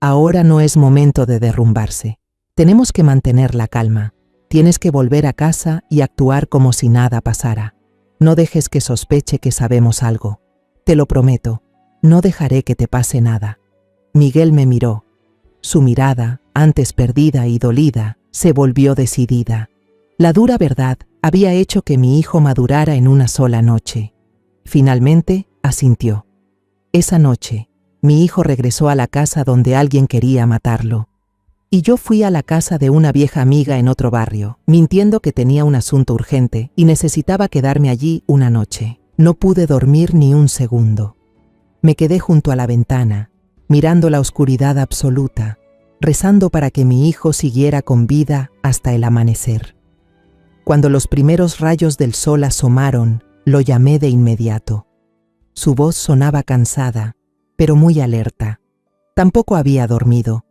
«Ahora no es momento de derrumbarse. Tenemos que mantener la calma. Tienes que volver a casa y actuar como si nada pasara. No dejes que sospeche que sabemos algo. Te lo prometo, no dejaré que te pase nada». Miguel me miró. Su mirada, antes perdida y dolida, se volvió decidida. La dura verdad había hecho que mi hijo madurara en una sola noche. Finalmente, asintió. Esa noche, mi hijo regresó a la casa donde alguien quería matarlo. Y yo fui a la casa de una vieja amiga en otro barrio, mintiendo que tenía un asunto urgente y necesitaba quedarme allí una noche. No pude dormir ni un segundo. Me quedé junto a la ventana, mirando la oscuridad absoluta, rezando para que mi hijo siguiera con vida hasta el amanecer. Cuando los primeros rayos del sol asomaron, lo llamé de inmediato. Su voz sonaba cansada, pero muy alerta. Tampoco había dormido.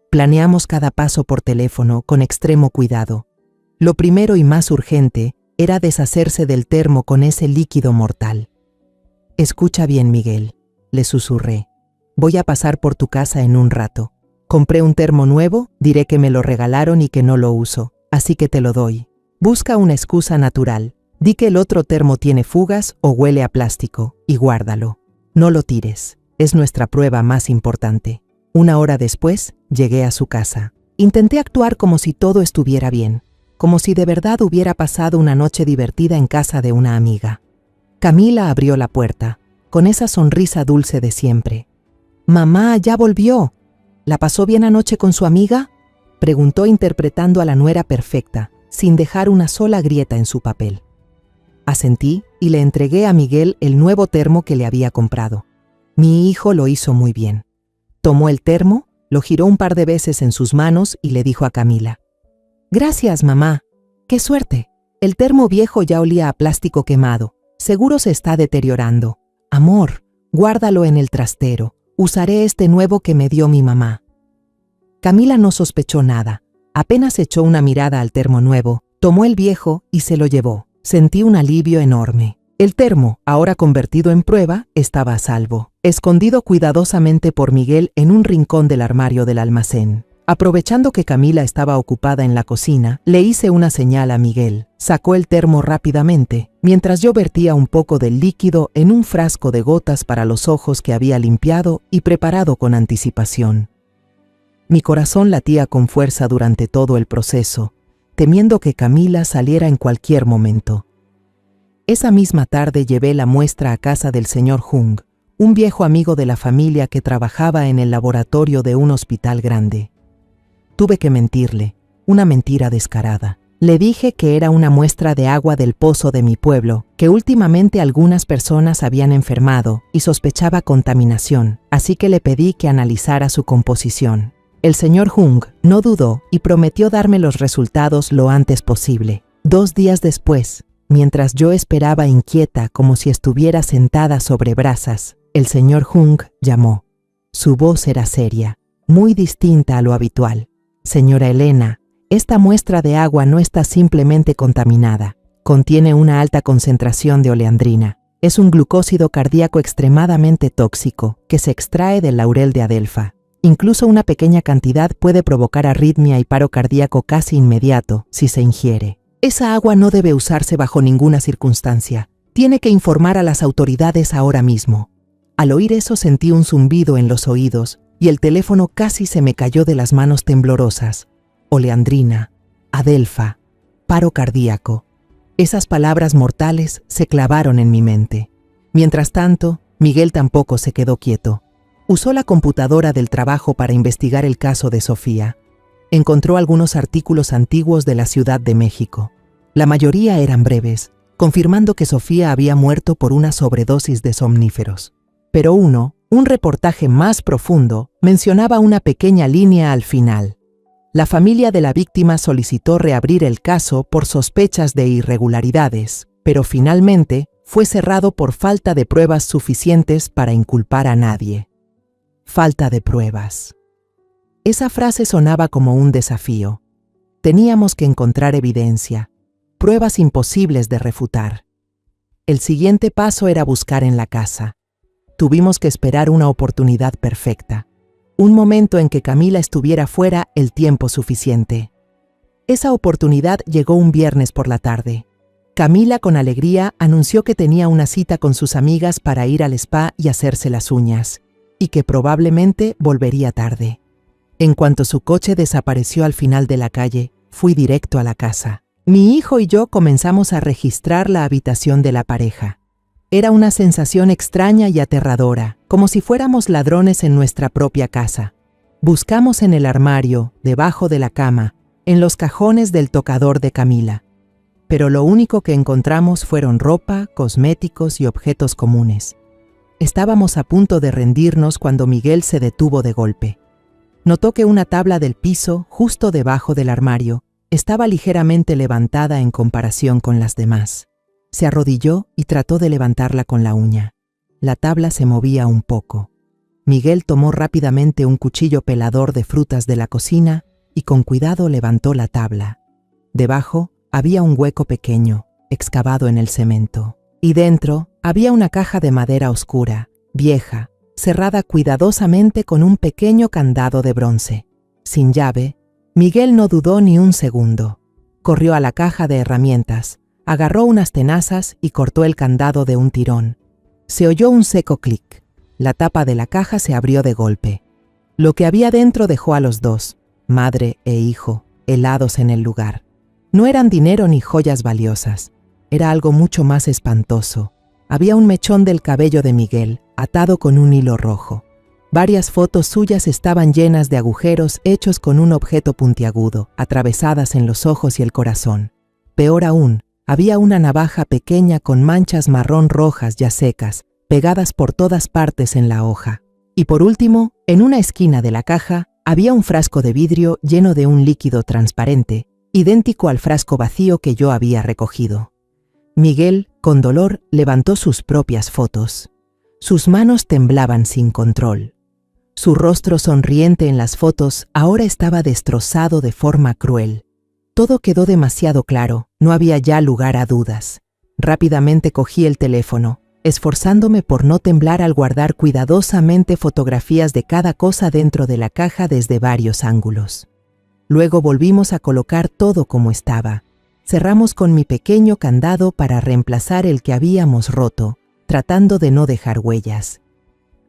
Planeamos cada paso por teléfono con extremo cuidado. Lo primero y más urgente era deshacerse del termo con ese líquido mortal. «Escucha bien, Miguel», le susurré. «Voy a pasar por tu casa en un rato. Compré un termo nuevo, diré que me lo regalaron y que no lo uso, así que te lo doy. Busca una excusa natural. Di que el otro termo tiene fugas o huele a plástico y guárdalo. No lo tires. Es nuestra prueba más importante». 1 hora después, llegué a su casa. Intenté actuar como si todo estuviera bien, como si de verdad hubiera pasado una noche divertida en casa de una amiga. Camila abrió la puerta, con esa sonrisa dulce de siempre. «Mamá, ya volvió. ¿La pasó bien anoche con su amiga?», preguntó interpretando a la nuera perfecta, sin dejar una sola grieta en su papel. Asentí y le entregué a Miguel el nuevo termo que le había comprado. Mi hijo lo hizo muy bien. Tomó el termo, lo giró un par de veces en sus manos y le dijo a Camila: «Gracias, mamá. ¡Qué suerte! El termo viejo ya olía a plástico quemado. Seguro se está deteriorando. Amor, guárdalo en el trastero. Usaré este nuevo que me dio mi mamá». Camila no sospechó nada. Apenas echó una mirada al termo nuevo, tomó el viejo y se lo llevó. Sentí un alivio enorme. El termo, ahora convertido en prueba, estaba a salvo, escondido cuidadosamente por Miguel en un rincón del armario del almacén. Aprovechando que Camila estaba ocupada en la cocina, le hice una señal a Miguel. Sacó el termo rápidamente, mientras yo vertía un poco del líquido en un frasco de gotas para los ojos que había limpiado y preparado con anticipación. Mi corazón latía con fuerza durante todo el proceso, temiendo que Camila saliera en cualquier momento. Esa misma tarde llevé la muestra a casa del señor Hung, un viejo amigo de la familia que trabajaba en el laboratorio de un hospital grande. Tuve que mentirle, una mentira descarada. Le dije que era una muestra de agua del pozo de mi pueblo, que últimamente algunas personas habían enfermado y sospechaba contaminación, así que le pedí que analizara su composición. El señor Hung no dudó y prometió darme los resultados lo antes posible. 2 días después, mientras yo esperaba inquieta como si estuviera sentada sobre brasas, el señor Hung llamó. Su voz era seria, muy distinta a lo habitual. Señora Elena, esta muestra de agua no está simplemente contaminada. Contiene una alta concentración de oleandrina. Es un glucósido cardíaco extremadamente tóxico que se extrae del laurel de adelfa. Incluso una pequeña cantidad puede provocar arritmia y paro cardíaco casi inmediato si se ingiere. Esa agua no debe usarse bajo ninguna circunstancia. Tiene que informar a las autoridades ahora mismo. Al oír eso sentí un zumbido en los oídos y el teléfono casi se me cayó de las manos temblorosas. Oleandrina, adelfa, paro cardíaco. Esas palabras mortales se clavaron en mi mente. Mientras tanto, Miguel tampoco se quedó quieto. Usó la computadora del trabajo para investigar el caso de Sofía. Encontró algunos artículos antiguos de la Ciudad de México. La mayoría eran breves, confirmando que Sofía había muerto por una sobredosis de somníferos. Pero uno, un reportaje más profundo, mencionaba una pequeña línea al final. La familia de la víctima solicitó reabrir el caso por sospechas de irregularidades, pero finalmente fue cerrado por falta de pruebas suficientes para inculpar a nadie. Falta de pruebas. Esa frase sonaba como un desafío. Teníamos que encontrar evidencia, pruebas imposibles de refutar. El siguiente paso era buscar en la casa. Tuvimos que esperar una oportunidad perfecta, un momento en que Camila estuviera fuera el tiempo suficiente. Esa oportunidad llegó un viernes por la tarde. Camila, con alegría, anunció que tenía una cita con sus amigas para ir al spa y hacerse las uñas, y que probablemente volvería tarde. En cuanto su coche desapareció al final de la calle, fui directo a la casa. Mi hijo y yo comenzamos a registrar la habitación de la pareja. Era una sensación extraña y aterradora, como si fuéramos ladrones en nuestra propia casa. Buscamos en el armario, debajo de la cama, en los cajones del tocador de Camila. Pero lo único que encontramos fueron ropa, cosméticos y objetos comunes. Estábamos a punto de rendirnos cuando Miguel se detuvo de golpe. Notó que una tabla del piso, justo debajo del armario, estaba ligeramente levantada en comparación con las demás. Se arrodilló y trató de levantarla con la uña. La tabla se movía un poco. Miguel tomó rápidamente un cuchillo pelador de frutas de la cocina y con cuidado levantó la tabla. Debajo había un hueco pequeño, excavado en el cemento. Y dentro había una caja de madera oscura, vieja, cerrada cuidadosamente con un pequeño candado de bronce. Sin llave, Miguel no dudó ni un segundo. Corrió a la caja de herramientas, agarró unas tenazas y cortó el candado de un tirón. Se oyó un seco clic. La tapa de la caja se abrió de golpe. Lo que había dentro dejó a los dos, madre e hijo, helados en el lugar. No eran dinero ni joyas valiosas. Era algo mucho más espantoso. Había un mechón del cabello de Miguel, atado con un hilo rojo. Varias fotos suyas estaban llenas de agujeros hechos con un objeto puntiagudo, atravesadas en los ojos y el corazón. Peor aún, había una navaja pequeña con manchas marrón rojas ya secas, pegadas por todas partes en la hoja. Y por último, en una esquina de la caja, había un frasco de vidrio lleno de un líquido transparente, idéntico al frasco vacío que yo había recogido. Miguel, con dolor, levantó sus propias fotos. Sus manos temblaban sin control. Su rostro sonriente en las fotos ahora estaba destrozado de forma cruel. Todo quedó demasiado claro, no había ya lugar a dudas. Rápidamente cogí el teléfono, esforzándome por no temblar al guardar cuidadosamente fotografías de cada cosa dentro de la caja desde varios ángulos. Luego volvimos a colocar todo como estaba. Cerramos con mi pequeño candado para reemplazar el que habíamos roto, tratando de no dejar huellas.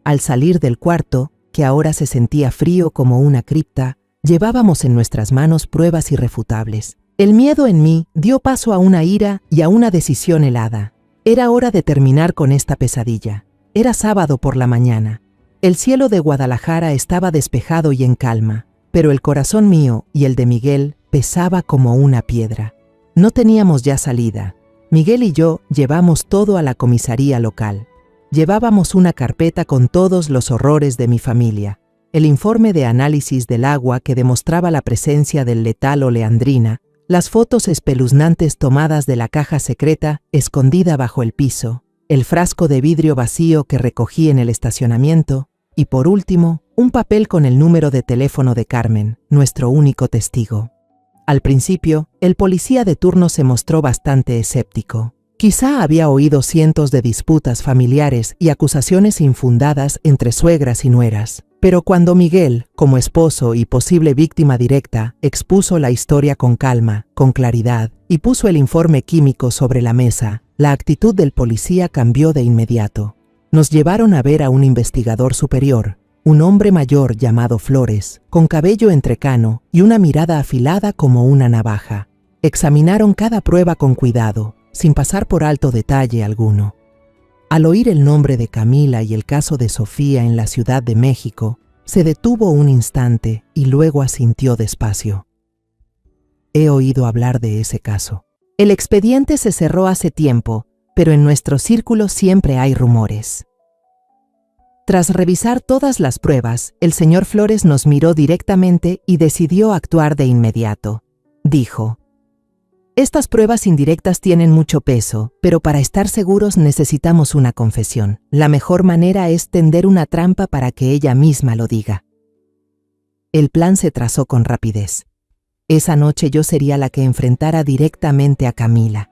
Al salir del cuarto, que ahora se sentía frío como una cripta, llevábamos en nuestras manos pruebas irrefutables. El miedo en mí dio paso a una ira y a una decisión helada. Era hora de terminar con esta pesadilla. Era sábado por la mañana. El cielo de Guadalajara estaba despejado y en calma, pero el corazón mío y el de Miguel pesaba como una piedra. No teníamos ya salida. Miguel y yo llevamos todo a la comisaría local. Llevábamos una carpeta con todos los horrores de mi familia, el informe de análisis del agua que demostraba la presencia del letal oleandrina, las fotos espeluznantes tomadas de la caja secreta escondida bajo el piso, el frasco de vidrio vacío que recogí en el estacionamiento y, por último, un papel con el número de teléfono de Carmen, nuestro único testigo. Al principio, el policía de turno se mostró bastante escéptico. Quizá había oído cientos de disputas familiares y acusaciones infundadas entre suegras y nueras. Pero cuando Miguel, como esposo y posible víctima directa, expuso la historia con calma, con claridad, y puso el informe químico sobre la mesa, la actitud del policía cambió de inmediato. Nos llevaron a ver a un investigador superior, un hombre mayor llamado Flores, con cabello entrecano y una mirada afilada como una navaja. Examinaron cada prueba con cuidado, sin pasar por alto detalle alguno. Al oír el nombre de Camila y el caso de Sofía en la Ciudad de México, se detuvo un instante y luego asintió despacio. He oído hablar de ese caso. El expediente se cerró hace tiempo, pero en nuestro círculo siempre hay rumores. Tras revisar todas las pruebas, el señor Flores nos miró directamente y decidió actuar de inmediato. Dijo: estas pruebas indirectas tienen mucho peso, pero para estar seguros necesitamos una confesión. La mejor manera es tender una trampa para que ella misma lo diga. El plan se trazó con rapidez. Esa noche yo sería la que enfrentara directamente a Camila.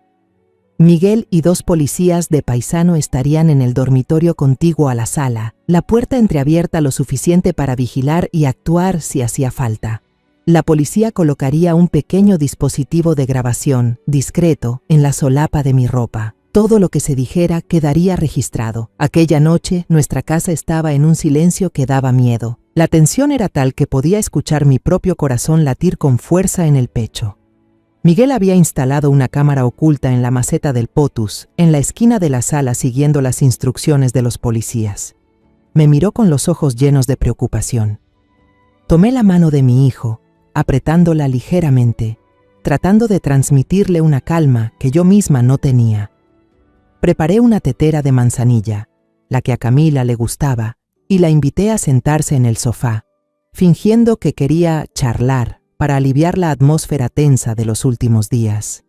Miguel y 2 policías de paisano estarían en el dormitorio contiguo a la sala, la puerta entreabierta lo suficiente para vigilar y actuar si hacía falta. La policía colocaría un pequeño dispositivo de grabación, discreto, en la solapa de mi ropa. Todo lo que se dijera quedaría registrado. Aquella noche, nuestra casa estaba en un silencio que daba miedo. La tensión era tal que podía escuchar mi propio corazón latir con fuerza en el pecho. Miguel había instalado una cámara oculta en la maceta del Potus, en la esquina de la sala siguiendo las instrucciones de los policías. Me miró con los ojos llenos de preocupación. Tomé la mano de mi hijo, apretándola ligeramente, tratando de transmitirle una calma que yo misma no tenía. Preparé una tetera de manzanilla, la que a Camila le gustaba, y la invité a sentarse en el sofá, fingiendo que quería charlar para aliviar la atmósfera tensa de los últimos días.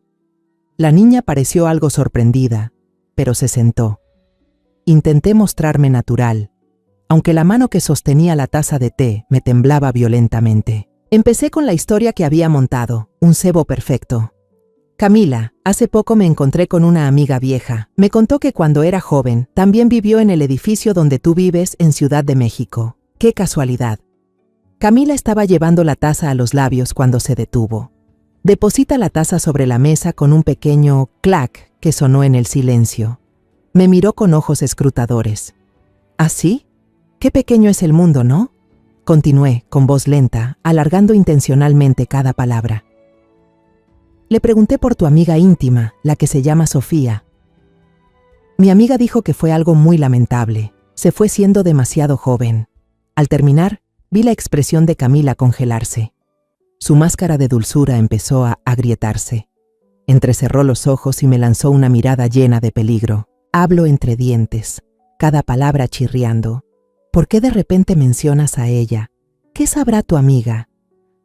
La niña pareció algo sorprendida, pero se sentó. Intenté mostrarme natural, aunque la mano que sostenía la taza de té me temblaba violentamente. Empecé con la historia que había montado, un cebo perfecto. Camila, hace poco me encontré con una amiga vieja. Me contó que cuando era joven, también vivió en el edificio donde tú vives en Ciudad de México. ¡Qué casualidad! Camila estaba llevando la taza a los labios cuando se detuvo. Deposita la taza sobre la mesa con un pequeño clac que sonó en el silencio. Me miró con ojos escrutadores. ¿Ah, sí? Qué pequeño es el mundo, ¿no? Continué, con voz lenta, alargando intencionalmente cada palabra. Le pregunté por tu amiga íntima, la que se llama Sofía. Mi amiga dijo que fue algo muy lamentable. Se fue siendo demasiado joven. Al terminar, vi la expresión de Camila congelarse. Su máscara de dulzura empezó a agrietarse. Entrecerró los ojos y me lanzó una mirada llena de peligro. Hablo entre dientes, cada palabra chirriando. ¿Por qué de repente mencionas a ella? ¿Qué sabrá tu amiga?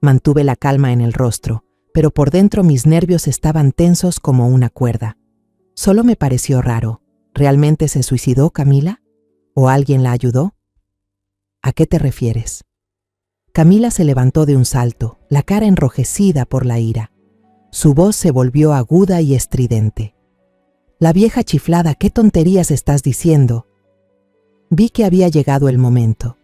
Mantuve la calma en el rostro, pero por dentro mis nervios estaban tensos como una cuerda. Solo me pareció raro. ¿Realmente se suicidó Camila? ¿O alguien la ayudó? ¿A qué te refieres? Camila se levantó de un salto, la cara enrojecida por la ira. Su voz se volvió aguda y estridente. La vieja chiflada, ¿qué tonterías estás diciendo? Vi que había llegado el momento.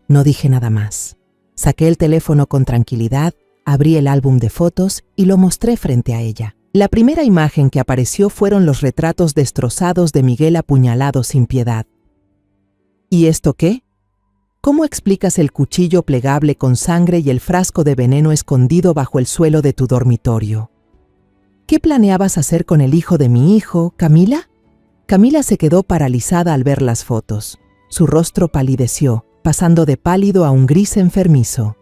No dije nada más. Saqué el teléfono con tranquilidad, abrí el álbum de fotos y lo mostré frente a ella. La primera imagen que apareció fueron los retratos destrozados de Miguel apuñalado sin piedad. ¿Y esto qué? ¿Cómo explicas el cuchillo plegable con sangre y el frasco de veneno escondido bajo el suelo de tu dormitorio? ¿Qué planeabas hacer con el hijo de mi hijo, Camila? Camila se quedó paralizada al ver las fotos. Su rostro palideció, pasando de pálido a un gris enfermizo.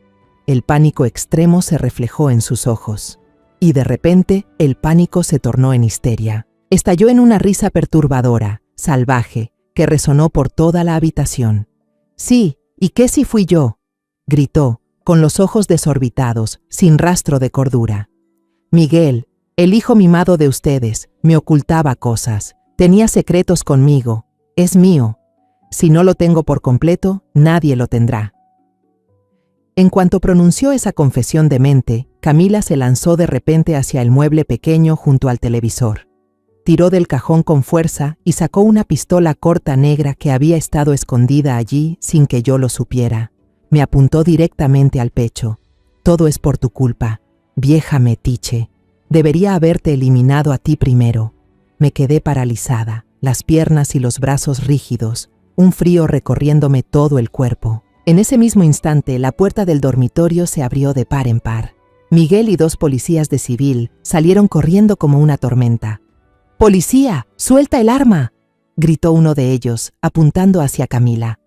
El pánico extremo se reflejó en sus ojos. Y de repente, el pánico se tornó en histeria. Estalló en una risa perturbadora, salvaje, que resonó por toda la habitación. «Sí, ¿y qué si fui yo?», gritó, con los ojos desorbitados, sin rastro de cordura. «Miguel, el hijo mimado de ustedes, me ocultaba cosas, tenía secretos conmigo, es mío. Si no lo tengo por completo, nadie lo tendrá». En cuanto pronunció esa confesión demente, Camila se lanzó de repente hacia el mueble pequeño junto al televisor. Tiró del cajón con fuerza y sacó una pistola corta negra que había estado escondida allí sin que yo lo supiera. Me apuntó directamente al pecho. «Todo es por tu culpa, vieja metiche. Debería haberte eliminado a ti primero». Me quedé paralizada, las piernas y los brazos rígidos, un frío recorriéndome todo el cuerpo. En ese mismo instante, la puerta del dormitorio se abrió de par en par. Miguel y 2 policías de civil salieron corriendo como una tormenta. «¡Policía! ¡Suelta el arma!», gritó uno de ellos, apuntando hacia Camila.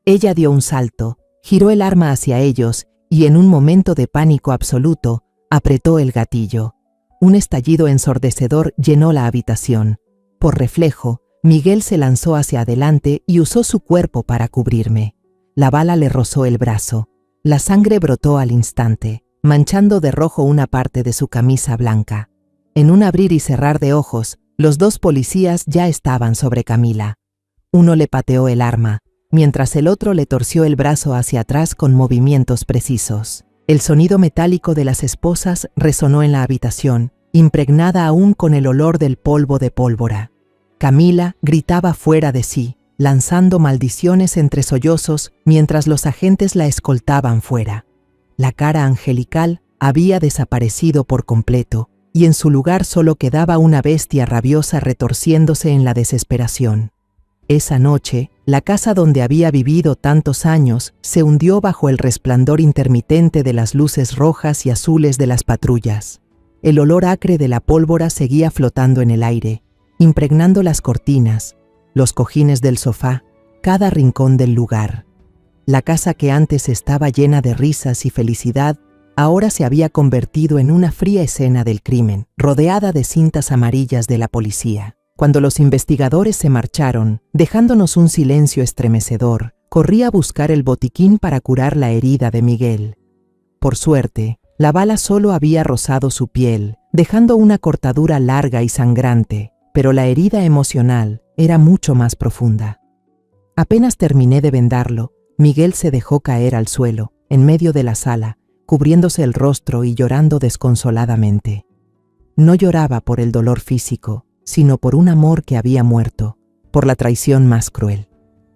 Ella dio un salto, giró el arma hacia ellos y en un momento de pánico absoluto, apretó el gatillo. Un estallido ensordecedor llenó la habitación. Por reflejo, Miguel se lanzó hacia adelante y usó su cuerpo para cubrirme. La bala le rozó el brazo. La sangre brotó al instante, manchando de rojo una parte de su camisa blanca. En un abrir y cerrar de ojos, los 2 policías ya estaban sobre Camila. Uno le pateó el arma, mientras el otro le torció el brazo hacia atrás con movimientos precisos. El sonido metálico de las esposas resonó en la habitación, impregnada aún con el olor del polvo de pólvora. Camila gritaba fuera de sí, lanzando maldiciones entre sollozos mientras los agentes la escoltaban fuera. La cara angelical había desaparecido por completo, y en su lugar solo quedaba una bestia rabiosa retorciéndose en la desesperación. Esa noche, la casa donde había vivido tantos años se hundió bajo el resplandor intermitente de las luces rojas y azules de las patrullas. El olor acre de la pólvora seguía flotando en el aire, impregnando las cortinas, los cojines del sofá, cada rincón del lugar. La casa que antes estaba llena de risas y felicidad, ahora se había convertido en una fría escena del crimen, rodeada de cintas amarillas de la policía. Cuando los investigadores se marcharon, dejándonos un silencio estremecedor, corrí a buscar el botiquín para curar la herida de Miguel. Por suerte, la bala solo había rozado su piel, dejando una cortadura larga y sangrante, pero la herida emocional era mucho más profunda. Apenas terminé de vendarlo, Miguel se dejó caer al suelo, en medio de la sala, cubriéndose el rostro y llorando desconsoladamente. No lloraba por el dolor físico, sino por un amor que había muerto, por la traición más cruel.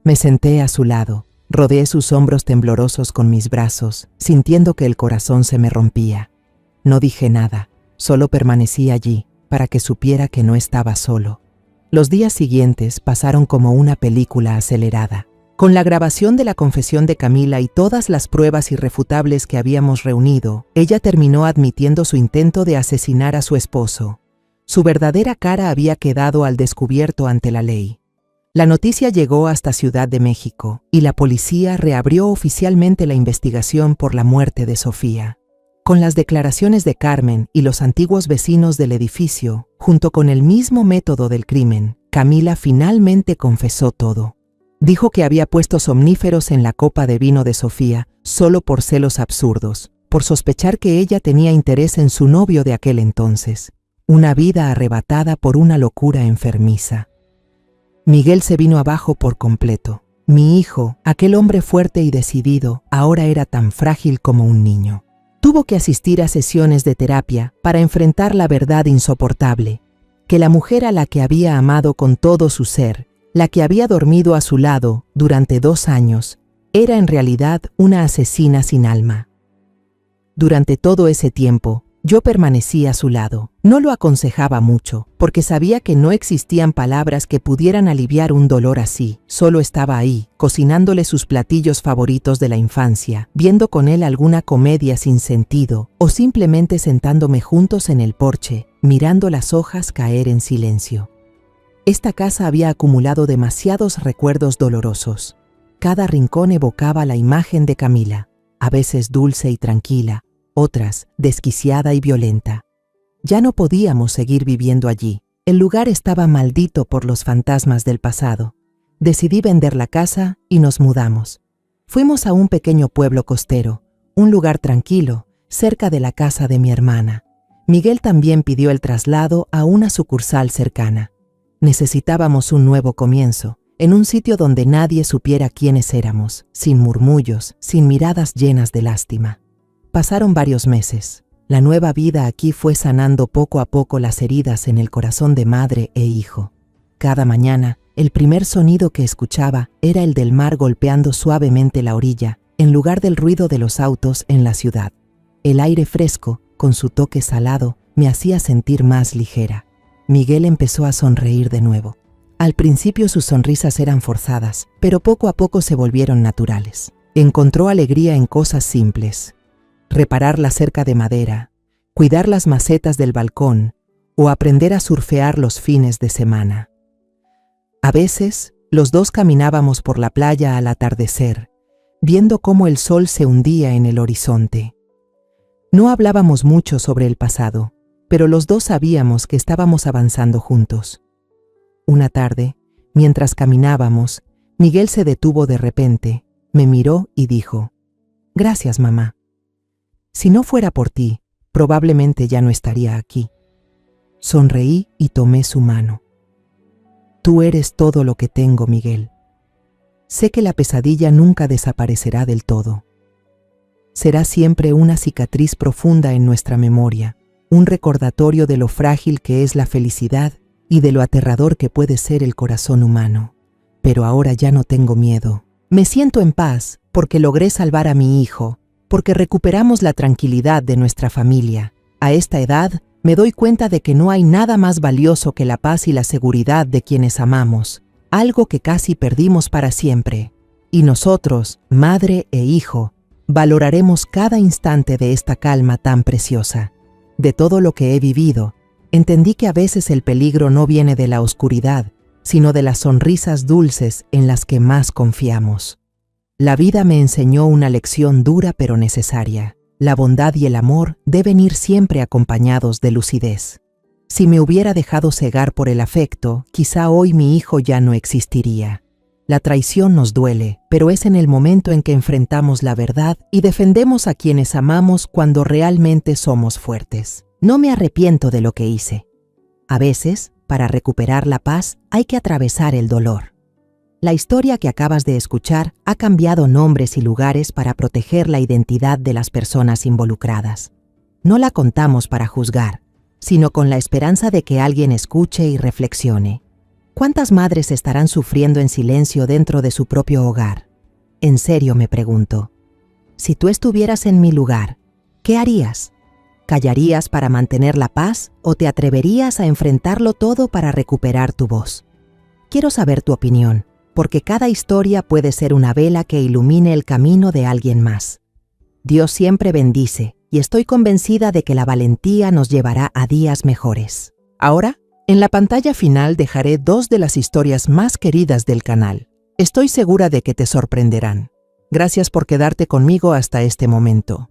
Me senté a su lado, rodeé sus hombros temblorosos con mis brazos, sintiendo que el corazón se me rompía. No dije nada, solo permanecí allí, para que supiera que no estaba solo. Los días siguientes pasaron como una película acelerada. Con la grabación de la confesión de Camila y todas las pruebas irrefutables que habíamos reunido, ella terminó admitiendo su intento de asesinar a su esposo. Su verdadera cara había quedado al descubierto ante la ley. La noticia llegó hasta Ciudad de México y la policía reabrió oficialmente la investigación por la muerte de Sofía. Con las declaraciones de Carmen y los antiguos vecinos del edificio, junto con el mismo método del crimen, Camila finalmente confesó todo. Dijo que había puesto somníferos en la copa de vino de Sofía solo por celos absurdos, por sospechar que ella tenía interés en su novio de aquel entonces. Una vida arrebatada por una locura enfermiza. Miguel se vino abajo por completo. Mi hijo, aquel hombre fuerte y decidido, ahora era tan frágil como un niño. Tuvo que asistir a sesiones de terapia para enfrentar la verdad insoportable. que la mujer a la que había amado con todo su ser, la que había dormido a su lado durante 2 años, era en realidad una asesina sin alma. Durante todo ese tiempo, yo permanecí a su lado. No lo aconsejaba mucho, porque sabía que no existían palabras que pudieran aliviar un dolor así. Solo estaba ahí, cocinándole sus platillos favoritos de la infancia, viendo con él alguna comedia sin sentido, o simplemente sentándome juntos en el porche, mirando las hojas caer en silencio. Esta casa había acumulado demasiados recuerdos dolorosos. Cada rincón evocaba la imagen de Camila, a veces dulce y tranquila, otras desquiciada y violenta. Ya no podíamos seguir viviendo allí. El lugar estaba maldito por los fantasmas del pasado. Decidí vender la casa y nos mudamos. Fuimos a un pequeño pueblo costero, un lugar tranquilo, cerca de la casa de mi hermana. Miguel también pidió el traslado a una sucursal cercana. Necesitábamos un nuevo comienzo, en un sitio donde nadie supiera quiénes éramos, sin murmullos, sin miradas llenas de lástima. Pasaron varios meses. La nueva vida aquí fue sanando poco a poco las heridas en el corazón de madre e hijo. Cada mañana, el primer sonido que escuchaba era el del mar golpeando suavemente la orilla, en lugar del ruido de los autos en la ciudad. El aire fresco, con su toque salado, me hacía sentir más ligera. Miguel empezó a sonreír de nuevo. Al principio sus sonrisas eran forzadas, pero poco a poco se volvieron naturales. Encontró alegría en cosas simples. Reparar la cerca de madera, cuidar las macetas del balcón o aprender a surfear los fines de semana. A veces, los dos caminábamos por la playa al atardecer, viendo cómo el sol se hundía en el horizonte. No hablábamos mucho sobre el pasado, pero los dos sabíamos que estábamos avanzando juntos. Una tarde, mientras caminábamos, Miguel se detuvo de repente, me miró y dijo: «Gracias, mamá. Si no fuera por ti, probablemente ya no estaría aquí». Sonreí y tomé su mano. «Tú eres todo lo que tengo, Miguel. Sé que la pesadilla nunca desaparecerá del todo. Será siempre una cicatriz profunda en nuestra memoria, un recordatorio de lo frágil que es la felicidad y de lo aterrador que puede ser el corazón humano. Pero ahora ya no tengo miedo. Me siento en paz porque logré salvar a mi hijo, porque recuperamos la tranquilidad de nuestra familia. A esta edad, me doy cuenta de que no hay nada más valioso que la paz y la seguridad de quienes amamos, algo que casi perdimos para siempre. Y nosotros, madre e hijo, valoraremos cada instante de esta calma tan preciosa. De todo lo que he vivido, entendí que a veces el peligro no viene de la oscuridad, sino de las sonrisas dulces en las que más confiamos. La vida me enseñó una lección dura pero necesaria. La bondad y el amor deben ir siempre acompañados de lucidez. Si me hubiera dejado cegar por el afecto, quizá hoy mi hijo ya no existiría. La traición nos duele, pero es en el momento en que enfrentamos la verdad y defendemos a quienes amamos cuando realmente somos fuertes. No me arrepiento de lo que hice. A veces, para recuperar la paz, hay que atravesar el dolor. La historia que acabas de escuchar ha cambiado nombres y lugares para proteger la identidad de las personas involucradas. No la contamos para juzgar, sino con la esperanza de que alguien escuche y reflexione. ¿Cuántas madres estarán sufriendo en silencio dentro de su propio hogar? En serio me pregunto, si tú estuvieras en mi lugar, ¿qué harías? ¿Callarías para mantener la paz o te atreverías a enfrentarlo todo para recuperar tu voz? Quiero saber tu opinión, porque cada historia puede ser una vela que ilumine el camino de alguien más. Dios siempre bendice, y estoy convencida de que la valentía nos llevará a días mejores. Ahora, en la pantalla final dejaré 2 de las historias más queridas del canal. Estoy segura de que te sorprenderán. Gracias por quedarte conmigo hasta este momento.